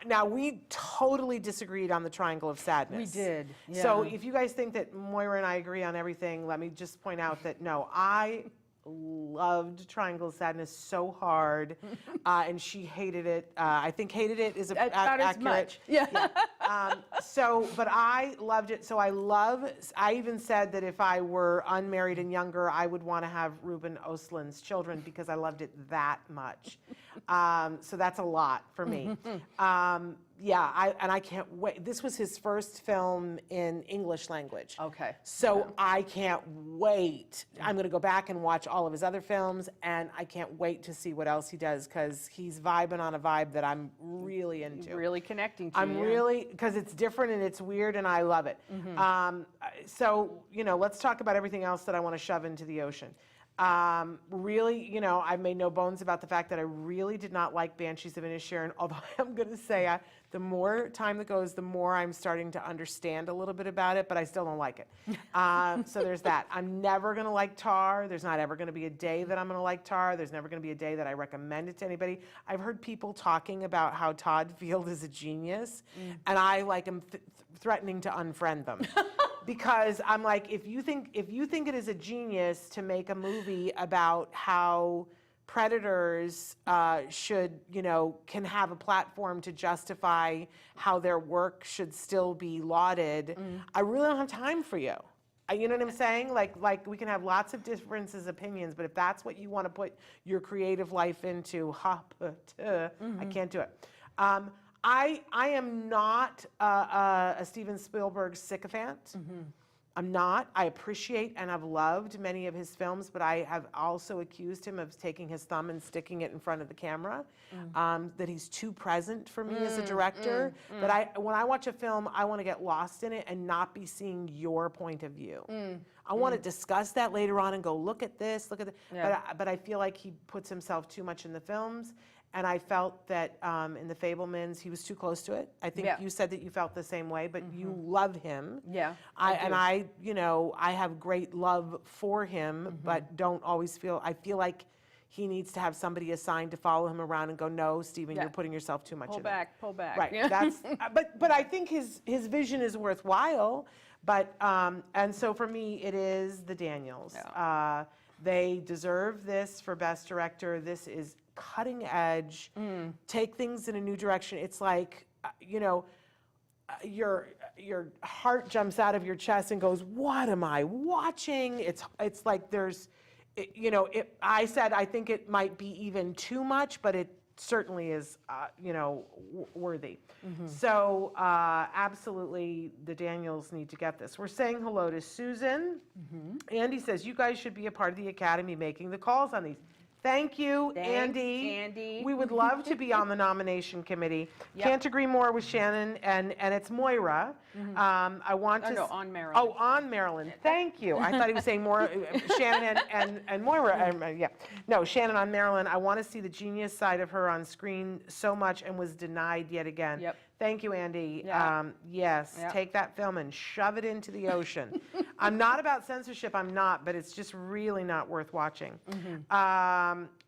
now, we totally disagreed on the Triangle of Sadness. We did, yeah. So if you guys think that Moira and I agree on everything, let me just point out that no, I loved Triangle of Sadness so hard, and she hated it. I think hated it is about accurate. as much. Yeah. But I loved it. So I even said that if I were unmarried and younger, I would want to have Ruben Östlund's children because I loved it that much. So that's a lot for me. Yeah, I can't wait. This was his first film in English language. Okay. So I can't wait. I'm going to go back and watch all of his other films, and I can't wait to see what else he does because he's vibing on a vibe that I'm really into. Really connecting to. I'm really, because it's different and it's weird and I love it. So, let's talk about everything else that I want to shove into the ocean. Really, I've made no bones about the fact that I really did not like Banshees of Inisherin, although I'm going to say the more time that goes, the more I'm starting to understand a little bit about it, but I still don't like it. So there's that. I'm never going to like Tar. There's not ever going to be a day that I'm going to like Tar. There's never going to be a day that I recommend it to anybody. I've heard people talking about how Todd Field is a genius, and I am threatening to unfriend them. Because I'm like, if you think it is a genius to make a movie about how predators can have a platform to justify how their work should still be lauded, I really don't have time for you. You know what I'm saying? Like we can have lots of differences, opinions, but if that's what you want to put your creative life into, I can't do it. I am not a Steven Spielberg sycophant. I'm not. I appreciate and I've loved many of his films, but I have also accused him of taking his thumb and sticking it in front of the camera, that he's too present for me as a director, that when I watch a film, I want to get lost in it and not be seeing your point of view. I want to discuss that later on and go, look at this, look at that. Yeah. But I feel like he puts himself too much in the films. And I felt that in The Fabelmans, he was too close to it. I think Yeah. you said that you felt the same way, but you love him. Yeah, I have great love for him, but don't always I feel like he needs to have somebody assigned to follow him around and go, no, Stephen, Yeah. you're putting yourself too much in it. Pull back. Right, Yeah. that's, but I think his vision is worthwhile, but, and so for me, it is the Daniels. Yeah. They deserve this for Best Director. This is cutting edge, take things in a new direction. It's like, your heart jumps out of your chest and goes, what am I watching? It's like there's, I said I think it might be even too much, but it certainly is, worthy. So absolutely, the Daniels need to get this. We're saying hello to Susan. Andy says, you guys should be a part of the Academy making the calls on these. Thank you, Thanks, Andy. Andy. We would love to be on the nomination committee. Yep. Can't agree more with Shannon, and it's Moira. I want to. No, on Marilyn. Oh, on Marilyn. Thank you. I thought he was saying more Shannon and Moira. Yeah. No, Shannon on Marilyn. I want to see the genius side of her on screen so much and was denied yet again. Yep. Thank you, Andy. Yeah. Yes, Yep. take that film and shove it into the ocean. I'm not about censorship, I'm not, but it's just really not worth watching.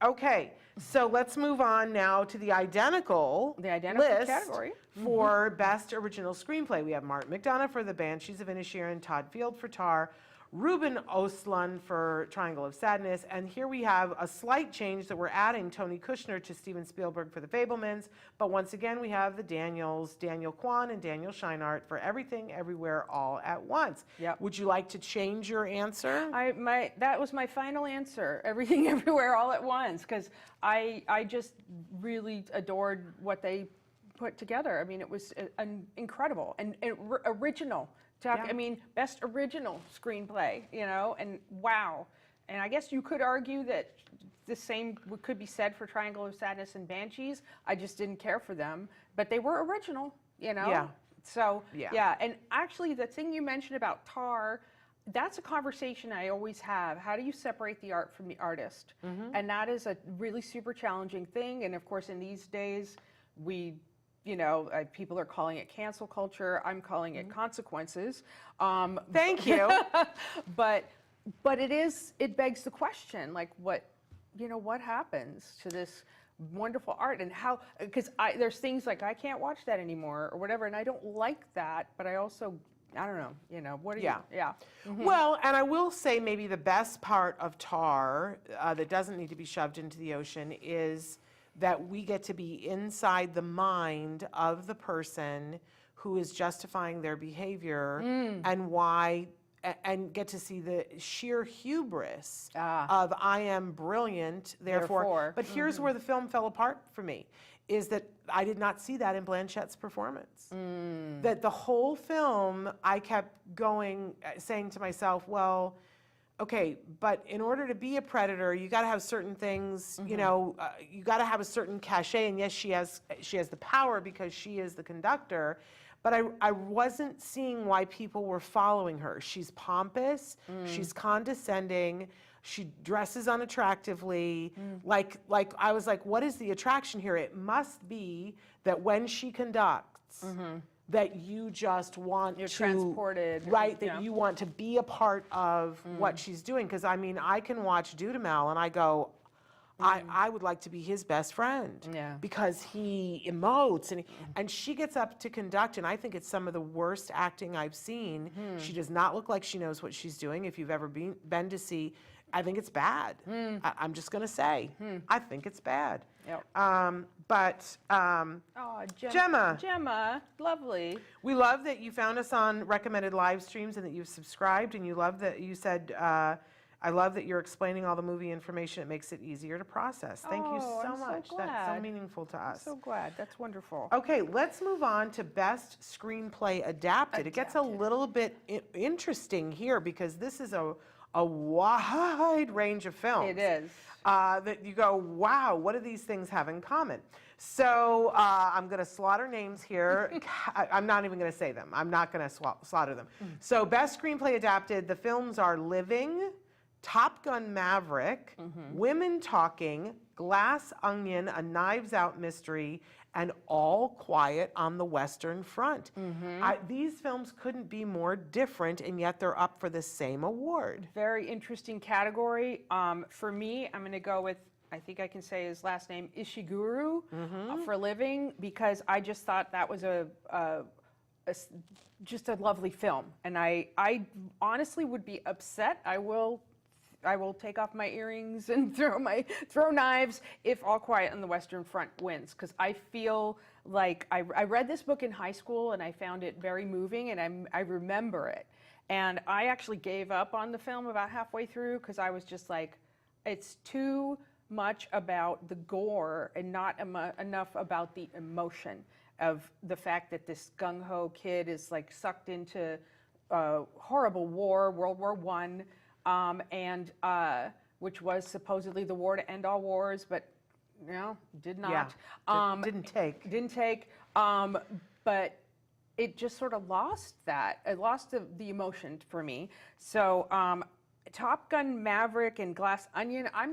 Okay, so let's move on now to the identical list category. for Best Original Screenplay. We have Martin McDonagh for The Banshees of Inisherin, Todd Field for Tar, Ruben Östlund for Triangle of Sadness, and here we have a slight change that we're adding Tony Kushner to Steven Spielberg for The Fabelmans, but once again we have the Daniels, Daniel Kwan and Daniel Scheinert for Everything Everywhere All at Once. Yep. Would you like to change your answer? That was my final answer. Everything, everywhere, all at once, because I just really adored what they put together. I mean, it was incredible and original. Yeah. I mean, best original screenplay, and wow. And I guess you could argue that the same could be said for Triangle of Sadness and Banshees. I just didn't care for them, but they were original, Yeah. So, Yeah. And actually the thing you mentioned about Tar, that's a conversation I always have. How do you separate the art from the artist? And that is a really super challenging thing. And of course, in these days, people are calling it cancel culture. I'm calling it consequences. Thank you. But it begs the question, like what happens to this wonderful art and how, because there's things like I can't watch that anymore or whatever, and I don't like that, but I also, I don't know, what are you? Yeah. Well, and I will say maybe the best part of Tar that doesn't need to be shoved into the ocean is that we get to be inside the mind of the person who is justifying their behavior and why, and get to see the sheer hubris of I am brilliant, therefore. But here's where the film fell apart for me, is that I did not see that in Blanchette's performance. That the whole film, I kept saying to myself, well, okay, but in order to be a predator, you got to have certain things, you got to have a certain cachet. And yes, she has the power because she is the conductor. But I wasn't seeing why people were following her. She's pompous, she's condescending, she dresses unattractively. Like I was like, what is the attraction here? It must be that when she conducts, that you just want You're to transported, right, that you want to be a part of what she's doing. Because I mean, I can watch Dudamel and I go, I would like to be his best friend. Yeah. Because he emotes and she gets up to conduct, and I think it's some of the worst acting I've seen. She does not look like she knows what she's doing. If you've ever been to see, I think it's bad. I'm just gonna say, I think it's bad. Yep. Gemma, lovely. We love that you found us on recommended live streams and that you've subscribed, and you love that you said, I love that you're explaining all the movie information. It makes it easier to process. Thank you so I'm so much. That's so glad. meaningful to us. So glad. That's wonderful. Okay, let's move on to Best Screenplay Adapted. It gets a little bit interesting here because this is a wide range of films. It is. That you go, wow, what do these things have in common? So I'm going to slaughter names here. I'm not even going to say them. I'm not going to slaughter them. So Best Screenplay Adapted, the films are Living, Top Gun Maverick, Women Talking, Glass Onion, A Knives Out Mystery, and All Quiet on the Western Front. These films couldn't be more different, and yet they're up for the same award. Very interesting category. For me, I'm going to go with, I think I can say his last name, Ishiguro, for Living, because I just thought that was just a lovely film. And I honestly would be upset. I will take off my earrings and throw knives if All Quiet on the Western Front wins, because I feel like I read this book in high school and I found it very moving, and I remember it. And I actually gave up on the film about halfway through because I was just like, it's too much about the gore and not enough about the emotion of the fact that this gung-ho kid is like sucked into a horrible war, World War I, which was supposedly the war to end all wars, but did not. Didn't take. Didn't take. But it just sort of lost that. It lost the emotion for me. So Top Gun Maverick and Glass Onion, I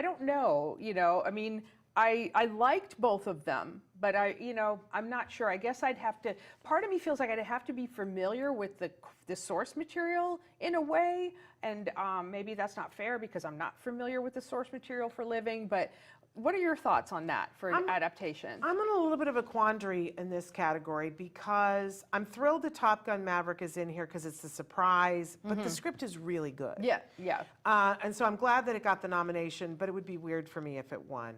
don't know, I mean, I liked both of them, but I'm not sure. I guess I'd have to, part of me feels like I'd have to be familiar with the source material in a way, and maybe that's not fair because I'm not familiar with the source material for Living, but what are your thoughts on that for adaptation? I'm in a little bit of a quandary in this category because I'm thrilled that Top Gun Maverick is in here because it's a surprise, but the script is really good. Yeah, yeah. And so I'm glad that it got the nomination, but it would be weird for me if it won.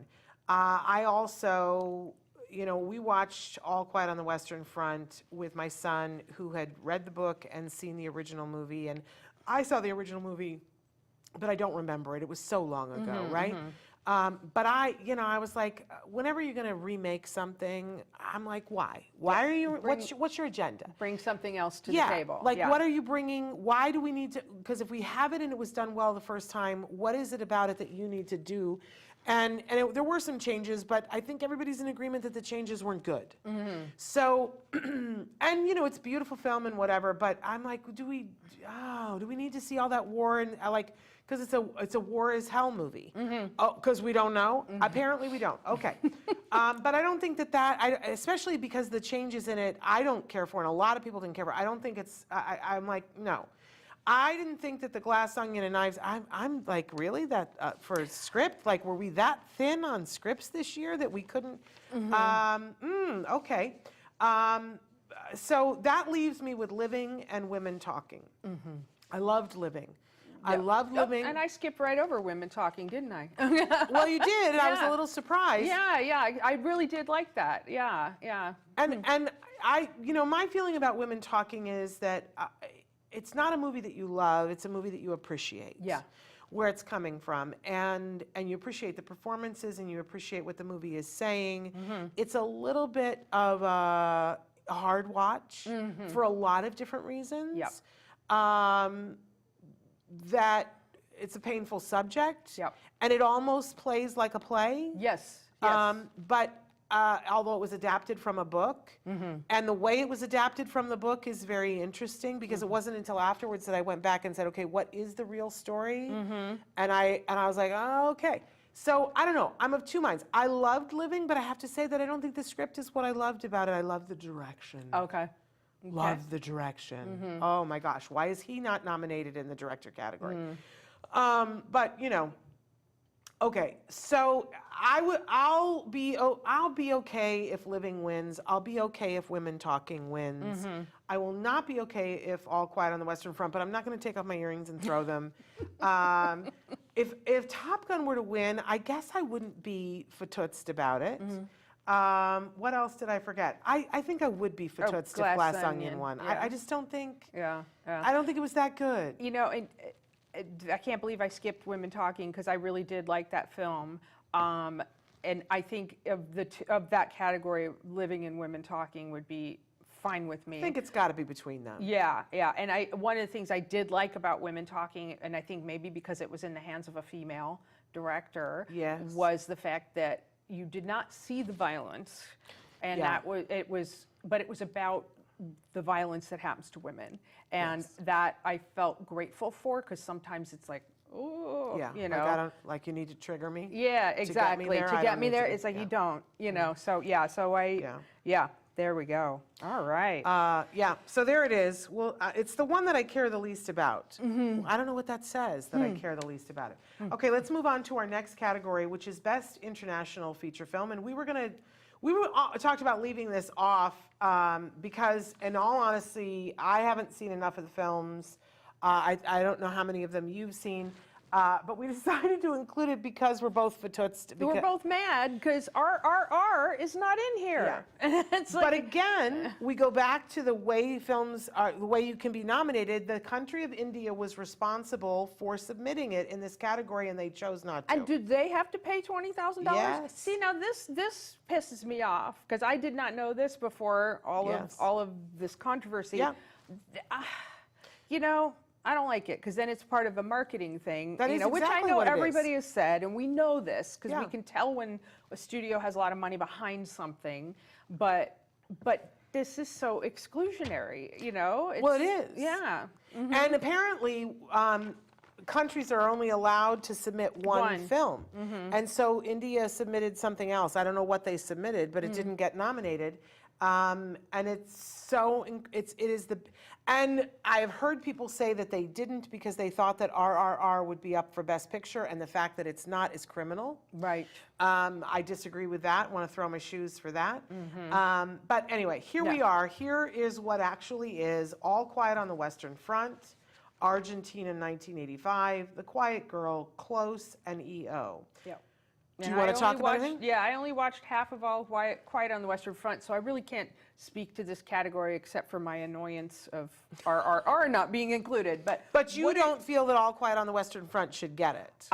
I also, we watched All Quiet on the Western Front with my son who had read the book and seen the original movie. And I saw the original movie, but I don't remember it. It was so long ago, right? But I was like, whenever you're going to remake something, I'm like, why? Why are you, what's your agenda? Bring something else to the table. Like, what are you bringing? Why do we need to, because if we have it and it was done well the first time, what is it about it that you need to do? And there were some changes, but I think everybody's in agreement that the changes weren't good. So, and it's a beautiful film and whatever, but I'm like, do we need to see all that war and because it's a war is hell movie. Oh, because we don't know? Apparently we don't. Okay. But I don't think that especially because the changes in it, I don't care for, and a lot of people didn't care for. I don't think it's, I'm like, no. I didn't think that the Glass Onion and Knives, I'm like, really? That for a script? Like, were we that thin on scripts this year that we couldn't? Okay. So that leaves me with Living and Women Talking. I loved Living. I loved Living. And I skipped right over Women Talking, didn't I? Well, you did, and I was a little surprised. Yeah, I really did like that. Yeah. And I, my feeling about Women Talking is that it's not a movie that you love, it's a movie that you appreciate. Yeah. Where it's coming from, and you appreciate the performances, and you appreciate what the movie is saying. It's a little bit of a hard watch for a lot of different reasons. That it's a painful subject, and it almost plays like a play. Yes. But although it was adapted from a book, and the way it was adapted from the book is very interesting because it wasn't until afterwards that I went back and said, okay, what is the real story? And I was like, oh, okay. So I don't know. I'm of two minds. I loved Living, but I have to say that I don't think the script is what I loved about it. I love the direction. Okay. Love the direction. Oh my gosh, why is he not nominated in the director category? But okay. So I'll be okay if Living wins. I'll be okay if Women Talking wins. I will not be okay if All Quiet on the Western Front. But I'm not going to take off my earrings and throw them. If Top Gun were to win, I guess I wouldn't be fatutzed about it. What else did I forget? I think I would be fatutzed if Glass Onion won. I just don't think. I don't think it was that good. I can't believe I skipped Women Talking because I really did like that film. And I think of that category, Living and Women Talking would be fine with me. I think it's got to be between them. Yeah. And one of the things I did like about Women Talking, and I think maybe because it was in the hands of a female director, was the fact that you did not see the violence, and but it was about the violence that happens to women. And Yes. that I felt grateful for, because sometimes it's like, oh, Yeah, you know. like, I don't, like you need to trigger me. Yeah, To exactly. get me there, To I get don't me need there, to- it's like yeah. you don't, you know. So yeah, so Yeah. there we go. All right. Yeah, so there it is. Well, it's the one that I care the least about. Mm-hmm. Well, I don't know what that says, that I care the least about it. Hmm. Okay, let's move on to our next category, which is Best International Feature Film. And we were talked about leaving this off because, in all honesty, I haven't seen enough of the films. I don't know how many of them you've seen. But we decided to include it because we're both fatootsed. We're both mad because RRR is not in here. It's like, But again, we go back to the way films are, the way you can be nominated. The country of India was responsible for submitting it in this category, and they chose not to. and do they have to pay $20,000? Yes. See, now this pisses me off because I did not know this before Yes. all of this controversy. Yeah. You know, I don't like it because then it's part of a marketing thing. That you is know, which I exactly know what it everybody is. has said, and we know this because Yeah. we can tell when a studio has a lot of money behind something. But this is so exclusionary. You know. Well, it is. Yeah. And apparently, countries are only allowed to submit one film. And so India submitted something else. I don't know what they submitted, but it didn't get nominated. And it's so, it is the, and I've heard people say that they didn't because they thought that RRR would be up for Best Picture, and the fact that it's not is criminal. Right. I disagree with that, want to throw my shoes for that. But anyway, here we Yeah. are. Here is what actually is All Quiet on the Western Front, Argentina 1985, The Quiet Girl, Close, and EO. Yeah. Do you want to talk about anything? Yeah, I only watched half of All Quiet on the Western Front, so I really can't speak to this category except for my annoyance of RRR not being included. But you don't feel that All Quiet on the Western Front should get it?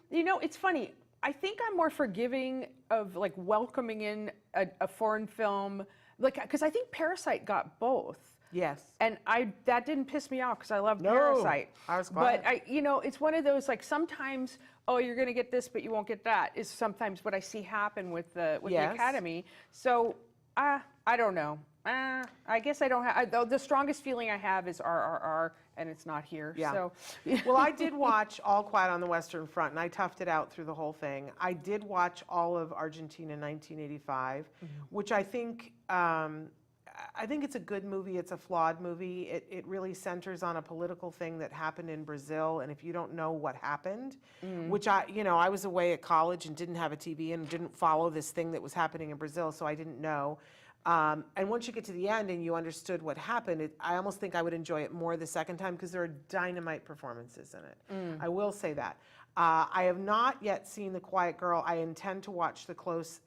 You know, it's funny. I think I'm more forgiving of like welcoming in a foreign film, like because I think Parasite got both. Yes. And that didn't piss me off because I love No, Parasite. I was glad. But it's one of those like sometimes, oh, you're going to get this, but you won't get that. Is sometimes what I see happen with the Yes. Academy. So I don't know. I guess I don't have. The strongest feeling I have is RRR, and it's not here. Yeah. So. Well, I did watch All Quiet on the Western Front, and I toughed it out through the whole thing. I did watch all of Argentina 1985, which I think it's a good movie. It's a flawed movie. It really centers on a political thing that happened in Brazil, and if you don't know what happened, which I was away at college and didn't have a TV and didn't follow this thing that was happening in Brazil, so I didn't know. And once you get to the end and you understood what happened, I almost think I would enjoy it more the second time because there are dynamite performances in it. I will say that. I have not yet seen The Quiet Girl. I intend to watch The Close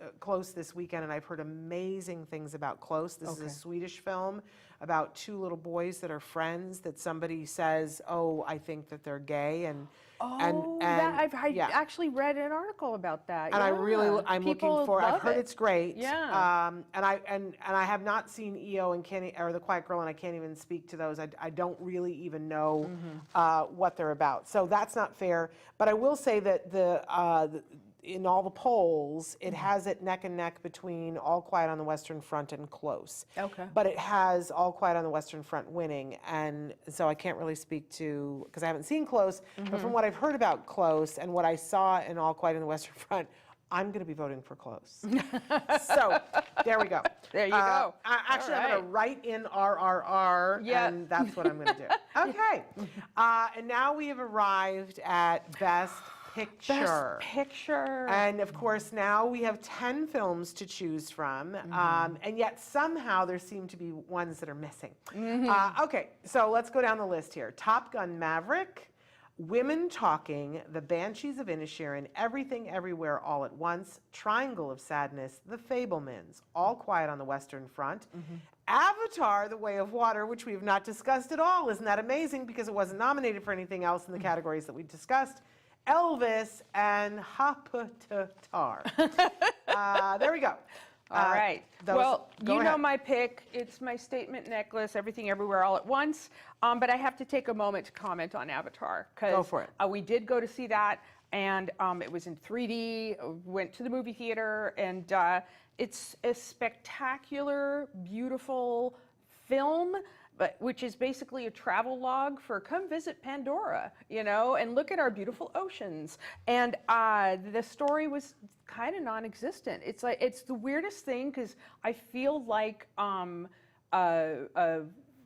this weekend, and I've heard amazing things about Close. This is a Swedish film about two little boys that are friends that somebody says, oh, I think that they're gay, and I've actually read an article about that. and yeah. I'm People looking for. I've love heard it. it's great. Yeah. And I have not seen EO and The Quiet Girl, and I can't even speak to those. I don't really even know what they're about. So that's not fair. But I will say that in all the polls, it has it neck and neck between All Quiet on the Western Front and Close. Okay. But it has All Quiet on the Western Front winning, and so I can't really speak to, because I haven't seen Close, but from what I've heard about Close and what I saw in All Quiet on the Western Front, I'm going to be voting for Close. So there we go. There you go. Actually, All I'm going to write in RRR, Yeah. and that's what I'm going to do. Okay. And now we have arrived at Best Picture. Best Picture. And of course, now we have 10 films to choose from, and yet somehow there seem to be ones that are missing. Okay, so let's go down the list here. Top Gun Maverick, Women Talking, The Banshees of Inisherin, Everything Everywhere All at Once, Triangle of Sadness, The Fabelmans, All Quiet on the Western Front, Avatar, The Way of Water, which we have not discussed at all. Isn't that amazing? Because it wasn't nominated for anything else in the categories that we discussed. Elvis, and Hapatar. There we go. All right. those- Well, go you know ahead. my pick. It's my statement necklace, Everything Everywhere All at Once. But I have to take a moment to comment on Avatar. Go for it. We did go to see that, and it was in 3D, went to the movie theater, and it's a spectacular, beautiful film, but which is basically a travel log for come visit Pandora, and look at our beautiful oceans. And the story was kind of non-existent. It's the weirdest thing because I feel like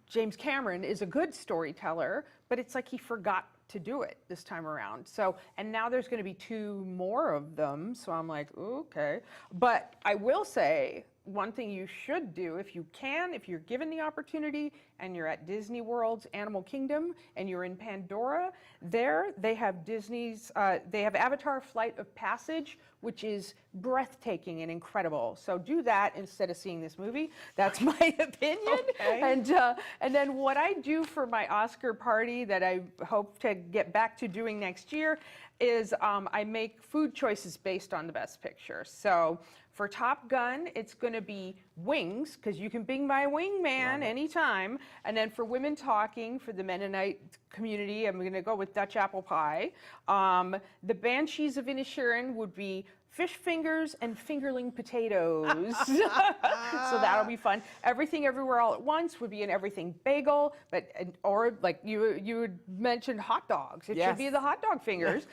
James Cameron is a good storyteller, but it's like he forgot to do it this time around. So, and now there's going to be 2 more of them. So I'm like, okay. But I will say, one thing you should do if you can, if you're given the opportunity and you're at Disney World's Animal Kingdom and you're in Pandora, there they have they have Avatar Flight of Passage, which is breathtaking and incredible. So do that instead of seeing this movie. That's my opinion. Okay. And then what I do for my Oscar party that I hope to get back to doing next year is I make food choices based on the Best Picture. So for Top Gun, it's going to be wings, because you can bing my wingman anytime. And then for Women Talking, for the Mennonite community, I'm going to go with Dutch apple pie. The Banshees of Inisherin would be fish fingers and fingerling potatoes. So that'll be fun. Everything Everywhere All at Once would be an everything bagel, or like you had mentioned hot dogs. It should be the hot dog fingers.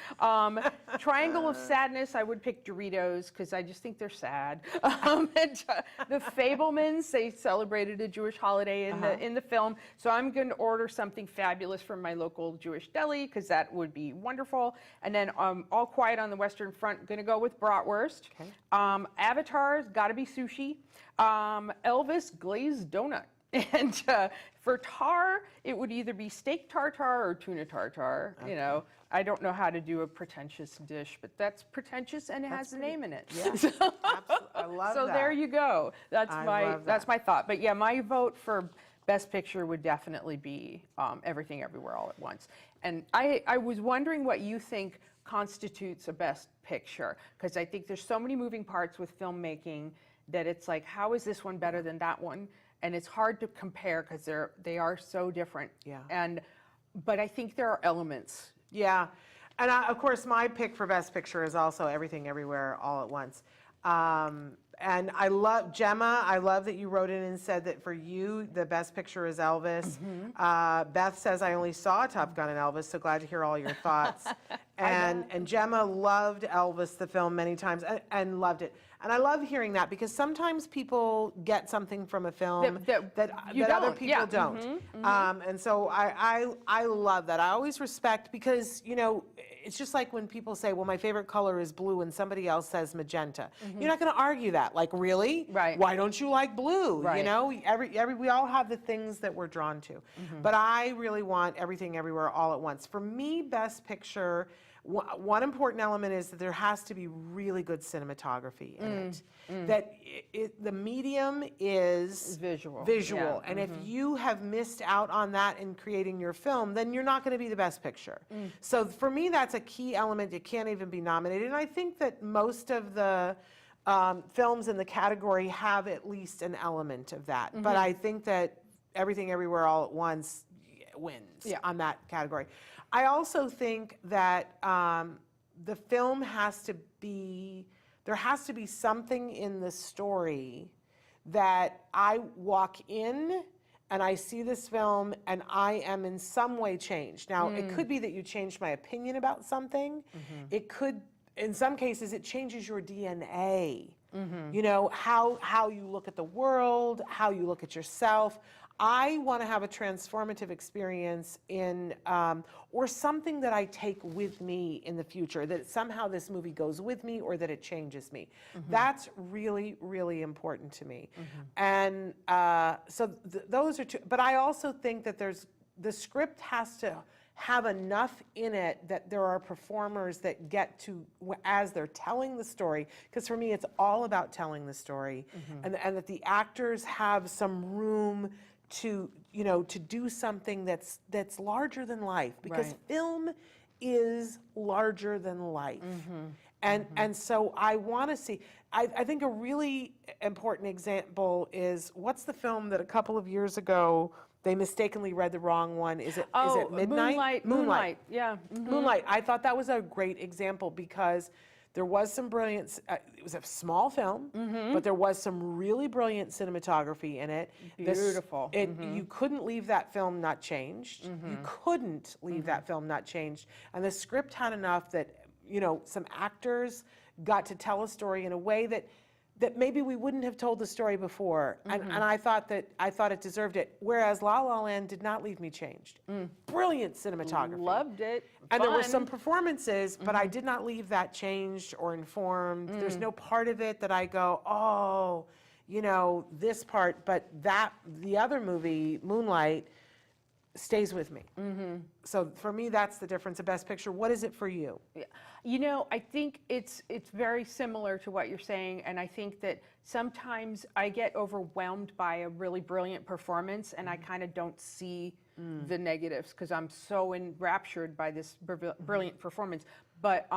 Triangle of Sadness, I would pick Doritos because I just think they're sad. The Fablemans, they celebrated a Jewish holiday in the film, so I'm going to order something fabulous from my local Jewish deli because that would be wonderful. And then All Quiet on the Western Front, going to go with bratwurst. Okay. Avatar's got to be sushi. Elvis glazed donut. And for tar, it would either be steak tartare or tuna tartare. Okay. I don't know how to do a pretentious dish, but that's pretentious and it has a name in it. Yeah, I love so that. there you go. That's love that's that. my thought. But yeah, my vote for Best Picture would definitely be Everything Everywhere All at Once. And I was wondering what you think constitutes a Best Picture, because I think there's so many moving parts with filmmaking that it's like, how is this one better than that one? And it's hard to compare because they are so different. Yeah. But I think there are elements. Yeah. And of course, my pick for Best Picture is also Everything Everywhere All at Once. And I love, Gemma, I love that you wrote in and said that for you, the Best Picture is Elvis. Beth says, I only saw Top Gun and Elvis, so glad to hear all your thoughts. And Gemma loved Elvis, the film, many times, and loved it. And I love hearing that because sometimes people get something from a film that other people don't. And so I love that. I always respect, because, it's just like when people say, well, my favorite color is blue, and somebody else says magenta. You're not going to argue that. Like, really? Right. Why don't you like blue? Right. We all have the things that we're drawn to. But I really want Everything Everywhere All at Once. For me, Best Picture, one important element is that there has to be really good cinematography in it. That the medium is visual. Yeah. And if you have missed out on that in creating your film, then you're not going to be the Best Picture. So for me, that's a key element. It can't even be nominated. And I think that most of the films in the category have at least an element of that. But I think that Everything Everywhere All at Once wins on that category. I also think that the film there has to be something in the story that I walk in and I see this film and I am in some way changed. Now, it could be that you changed my opinion about something. It could, in some cases, it changes your DNA. How you look at the world, how you look at yourself. I want to have a transformative experience or something that I take with me in the future, that somehow this movie goes with me or that it changes me. That's really, really important to me. And so those are two. But I also think that the script has to have enough in it that there are performers that get to, as they're telling the story, because for me it's all about telling the story, and that the actors have some room to do something that's larger than life, because film is larger than life. And so I want to see, I think a really important example is, what's the film that a couple of years ago they mistakenly read the wrong one? Is it Midnight? Moonlight, yeah. Moonlight. I thought that was a great example because there was some brilliant, it was a small film, but there was some really brilliant cinematography in it. Beautiful. You couldn't leave that film not changed. You couldn't leave that film not changed. And the script had enough that, some actors got to tell a story in a way that maybe we wouldn't have told the story before. And I thought it deserved it. Whereas La La Land did not leave me changed. Brilliant cinematography. Loved it. And there were Fun. some performances, but I did not leave that changed or informed. There's no part of it that I go, oh, this part, but the other movie, Moonlight, stays with me. So for me, that's the difference of Best Picture. What is it for you? I think it's very similar to what you're saying, and I think that sometimes I get overwhelmed by a really brilliant performance, and I kind of don't see the negatives because I'm so enraptured by this brilliant performance. But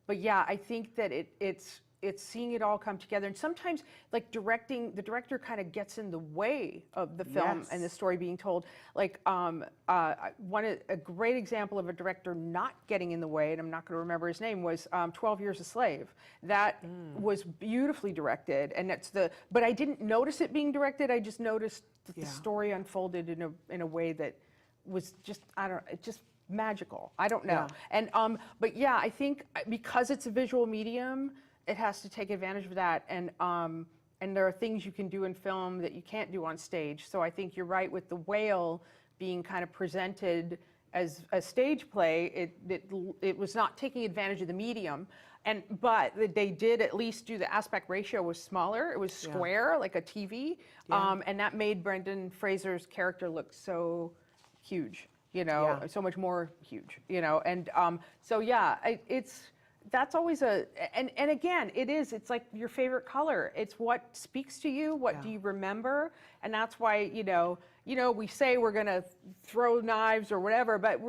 yeah, I think that it's seeing it all come together, and sometimes like the director kind of gets in the way of the film and the story being told. Like a great example of a director not getting in the way, and I'm not going to remember his name, was 12 Years a Slave. That was beautifully directed, and but I didn't notice it being directed. I just noticed that the story unfolded in a way that was just, just magical. I don't know. Yeah. And but yeah, I think because it's a visual medium, it has to take advantage of that, and there are things you can do in film that you can't do on stage. So I think you're right with The Whale being kind of presented as a stage play. It was not taking advantage of the medium, but they did at least do the aspect ratio was smaller. It was square, like a TV, and that made Brendan Fraser's character look so huge, so much more huge, and so yeah, that's always and again, it's like your favorite color. It's what speaks to you, what do you remember? And that's why, we say we're gonna throw knives or whatever, but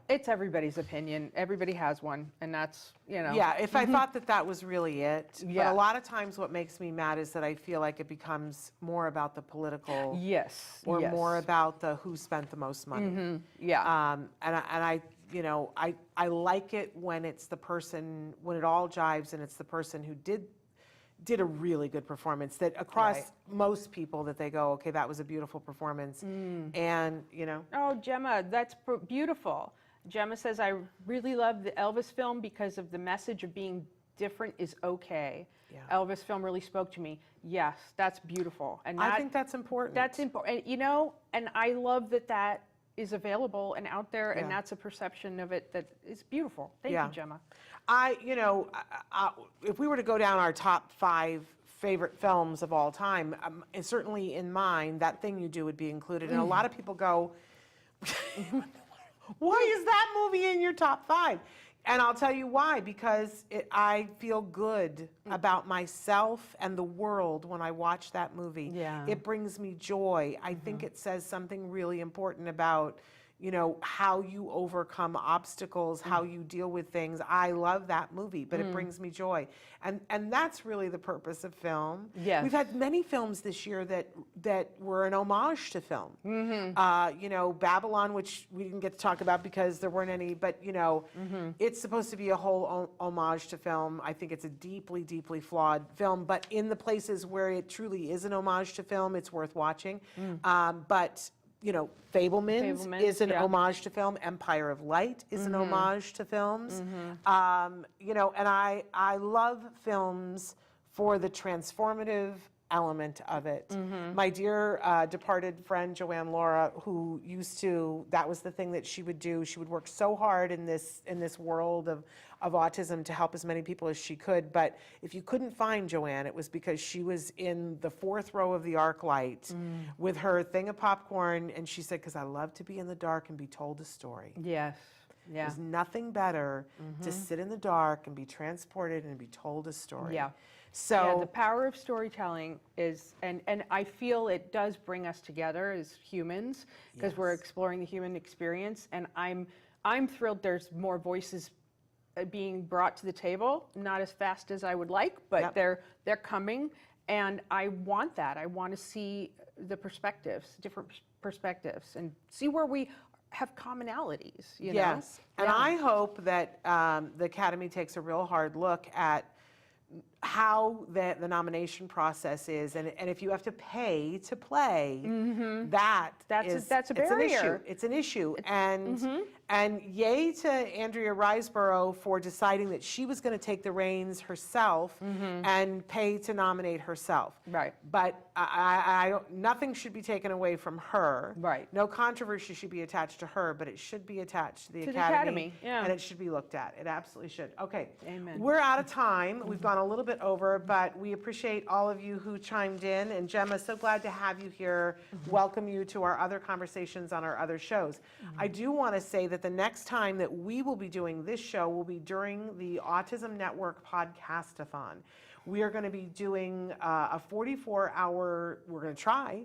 it's everybody's opinion. Everybody has one, and that's, Yeah, if I thought that was really it. Yeah. But a lot of times what makes me mad is that I feel like it becomes more about the political. Yes. Or more about the who spent the most money. Yeah. I like it when it's the person, when it all jives and it's the person who did a really good performance, that across most people that they go, okay, that was a beautiful performance. And, Oh, Gemma, that's beautiful. Gemma says, I really love the Elvis film because of the message of being different is okay. Yeah. Elvis film really spoke to me. Yes, that's beautiful. And I think that's important. That's important. And I love that is available and out there, and that's a perception of it that is beautiful. Thank you, Gemma. If we were to go down our top 5 favorite films of all time, and certainly in mine, That Thing You Do would be included. And a lot of people go, why is that movie in your top 5? And I'll tell you why, because I feel good about myself and the world when I watch that movie. Yeah. It brings me joy. I think it says something really important about, how you overcome obstacles, how you deal with things. I love that movie, but it brings me joy. And that's really the purpose of film. Yes. We've had many films this year that were an homage to film. Babylon, which we didn't get to talk about because there weren't any, but it's supposed to be a whole homage to film. I think it's a deeply, deeply flawed film, but in the places where it truly is an homage to film, it's worth watching. But Fabelmans is an homage to film. Empire of Light is an homage to films. And I love films for the transformative element of it. My dear departed friend Joanne Laura, who that was the thing that she would do. She would work so hard in this world of autism to help as many people as she could. But if you couldn't find Joanne, it was because she was in the 4th row of the arc light with her thing of popcorn, and she said, because I love to be in the dark and be told a story. Yes. Yeah. There's nothing better to sit in the dark and be transported and be told a story. Yeah. So the power of storytelling is, and I feel it does bring us together as humans because we're exploring the human experience. And I'm thrilled there's more voices being brought to the table, not as fast as I would like, but they're coming. And I want that. I want to see the perspectives, different perspectives, and see where we have commonalities, you know? Yes, and I hope that the Academy takes a real hard look at how the nomination process is, and if you have to pay to play, that's a barrier. It's an issue, and yay to Andrea Riseborough for deciding that she was going to take the reins herself and pay to nominate herself. Right. But I don't, nothing should be taken away from her. Right. No controversy should be attached to her, but it should be attached to the To the Academy, Academy, yeah. and it should be looked at. It absolutely should. Okay. Amen. We're out of time. We've gone a little bit over, but we appreciate all of you who chimed in. And Gemma, so glad to have you here. Welcome you to our other conversations on our other shows. I do want to say that the next time that we will be doing this show will be during the Autism Network Podcastathon. We are going to be doing a 44-hour, we're going to try,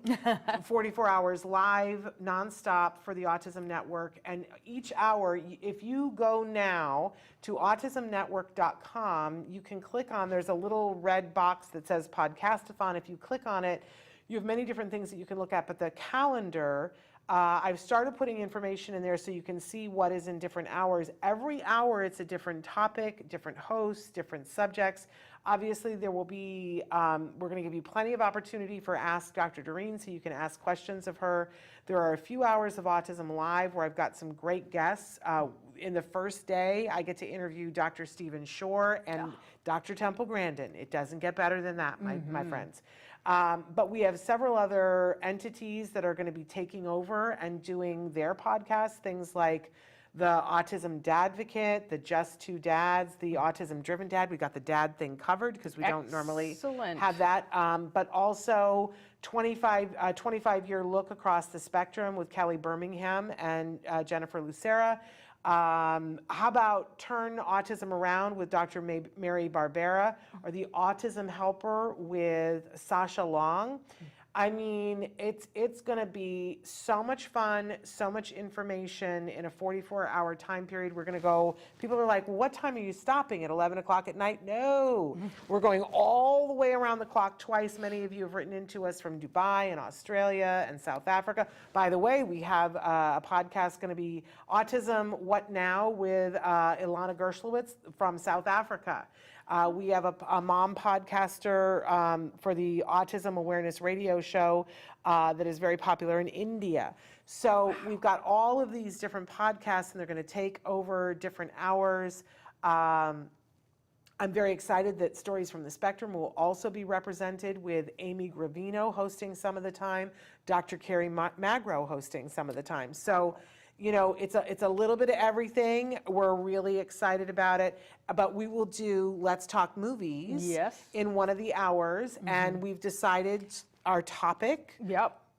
44 hours live, nonstop for the Autism Network. And each hour, if you go now to autismnetwork.com, you can click on, there's a little red box that says Podcastathon. If you click on it, you have many different things that you can look at, but the calendar, I've started putting information in there so you can see what is in different hours. Every hour it's a different topic, different hosts, different subjects. Obviously there will be, we're going to give you plenty of opportunity for Ask Dr. Doreen so you can ask questions of her. There are a few hours of Autism Live where I've got some great guests. In the first day, I get to interview Dr. Stephen Shore and Dr. Temple Grandin. It doesn't get better than that, my friends. But we have several other entities that are going to be taking over and doing their podcasts, things like the Autism Dadvocate, the Just Two Dads, the Autism Driven Dad. We got the dad thing covered because we don't normally have that. But also 25-year look across the spectrum with Kelly Birmingham and Jennifer Lucera. How about Turn Autism Around with Dr. Mary Barbera, or the Autism Helper with Sasha Long? I mean, it's going to be so much fun, so much information in a 44-hour time period. We're going to go, people are like, well, what time are you stopping, at 11 o'clock at night? No, we're going all the way around the clock twice. Many of you have written into us from Dubai and Australia and South Africa. By the way, we have a podcast going to be Autism What Now with Ilana Gershowitz from South Africa. We have a mom podcaster for the Autism Awareness Radio show that is very popular in India. So we've got all of these different podcasts, and they're going to take over different hours. I'm very excited that Stories from the Spectrum will also be represented, with Amy Gravino hosting some of the time, Dr. Carrie Magro hosting some of the time. So, you know, it's a little bit of everything. We're really excited about it. But we will do Let's Talk Movies in one of the hours, and we've decided our topic.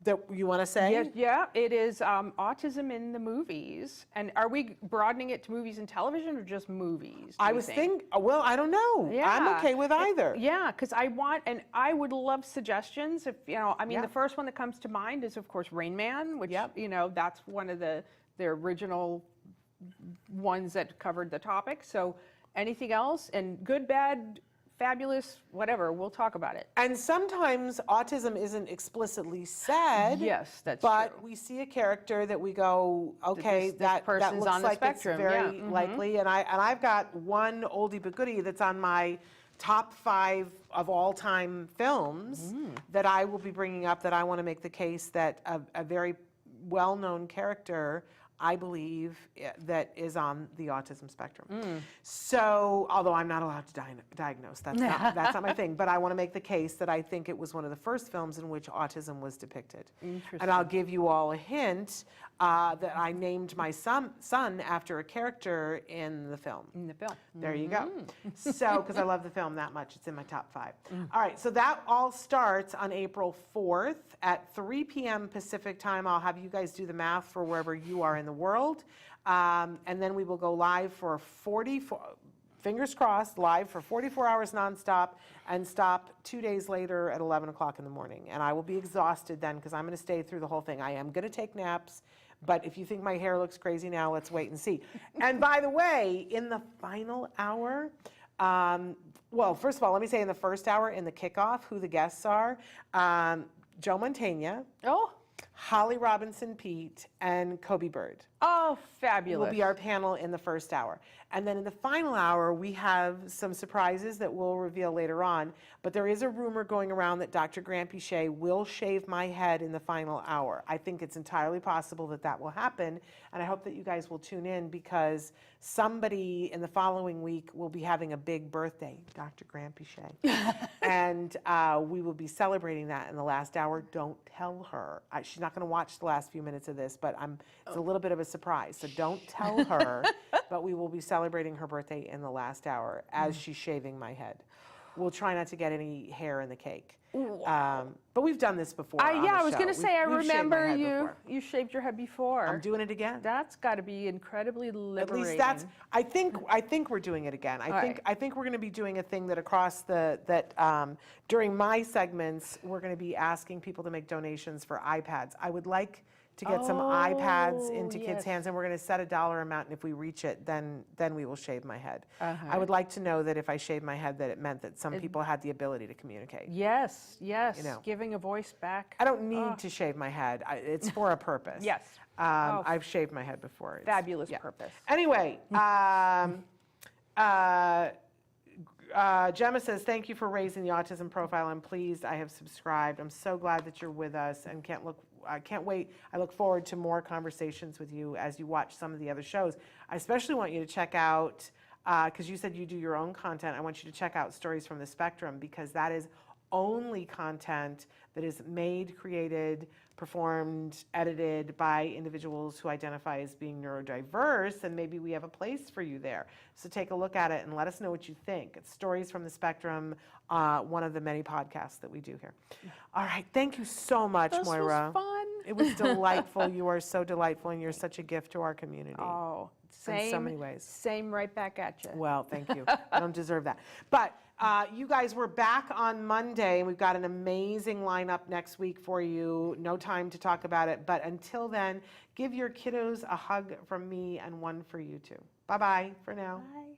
That you want to say? Yeah, it is autism in the movies. And are we broadening it to movies and television, or just movies? I was thinking, well, I don't know. I'm okay with either. Because I would love suggestions. If you know, I mean, the first one that comes to mind is, of course, Rain Man, which you know, that's one of the original ones that covered the topic. So anything else, and good, bad, fabulous, whatever, we'll talk about it. And sometimes autism isn't explicitly said. Yes, that's but true. we see a character that we go, okay, this that person's looks on the like spectrum. it's very likely. And I've got one oldie but goodie that's on my top 5 of all time films that I will be bringing up, that I want to make the case that a very well-known character, I believe, that is on the autism spectrum. So, although I'm not allowed to diagnose, that's not my thing, but I want to make the case that I think it was one of the first films in which autism was depicted. And I'll give you all a hint that I named my son after a character in the film. There you go. So, because I love the film that much, it's in my top 5. All right, so that all starts on April 4th at 3 p.m. Pacific time. I'll have you guys do the math for wherever you are in the world. And then we will go live for fingers crossed, live for 44 hours nonstop, and stop 2 days later at 11 o'clock in the morning. And I will be exhausted then because I'm going to stay through the whole thing. I am going to take naps, but if you think my hair looks crazy now, let's wait and see. And by the way, in the final hour, well, first of all, let me say in the first hour, in the kickoff, who the guests are. Joe Mantegna, Oh, Holly Robinson Pete, and Kobe Bird oh, fabulous. will be our panel in the first hour. And then in the final hour, we have some surprises that we'll reveal later on. But there is a rumor going around that Dr. Grant Pichet will shave my head in the final hour. I think it's entirely possible that that will happen. And I hope that you guys will tune in because somebody in the following week will be having a big birthday, Dr. Grant Pichet. And we will be celebrating that in the last hour. Don't tell her. She's not going to watch the last few minutes of this, but it's a little bit of a surprise. So don't tell her, but we will be celebrating her birthday in the last hour as she's shaving my head. We'll try not to get any hair in the cake. But we've done this before. on Yeah, the I was show. going to say, I We've shaved my remember head you. before. You shaved your head before. I'm doing it again. That's got to be incredibly liberating. At least that's. I think we're doing it again. I think we're going to be doing a thing that across during my segments we're going to be asking people to make donations for iPads. I would like to get some iPads into kids' hands, and we're going to set a dollar amount, and if we reach it, then we will shave my head. I would like to know that if I shaved my head, that it meant that some people had the ability to communicate. Yes, yes, You know. giving a voice back. I don't need to shave my head. It's for a purpose. Yes. I've shaved my head before. Fabulous purpose. Anyway, Gemma says, thank you for raising the autism profile. I'm pleased I have subscribed. I'm so glad that you're with us and I can't wait. I look forward to more conversations with you as you watch some of the other shows. I especially want you to check out, because you said you do your own content, I want you to check out Stories from the Spectrum because that is only content that is made, created, performed, edited by individuals who identify as being neurodiverse, and maybe we have a place for you there. So take a look at it and let us know what you think. It's Stories from the Spectrum, one of the many podcasts that we do here. All right, thank you so much, Moira. This was fun. It was delightful. You are so delightful, and you're such a gift to our community. Oh, in so many ways. Same right back at you. Well, thank you. I don't deserve that. But you guys, we're back on Monday, and we've got an amazing lineup next week for you. No time to talk about it. But until then, give your kiddos a hug from me and one for you too. Bye-bye for now. Bye.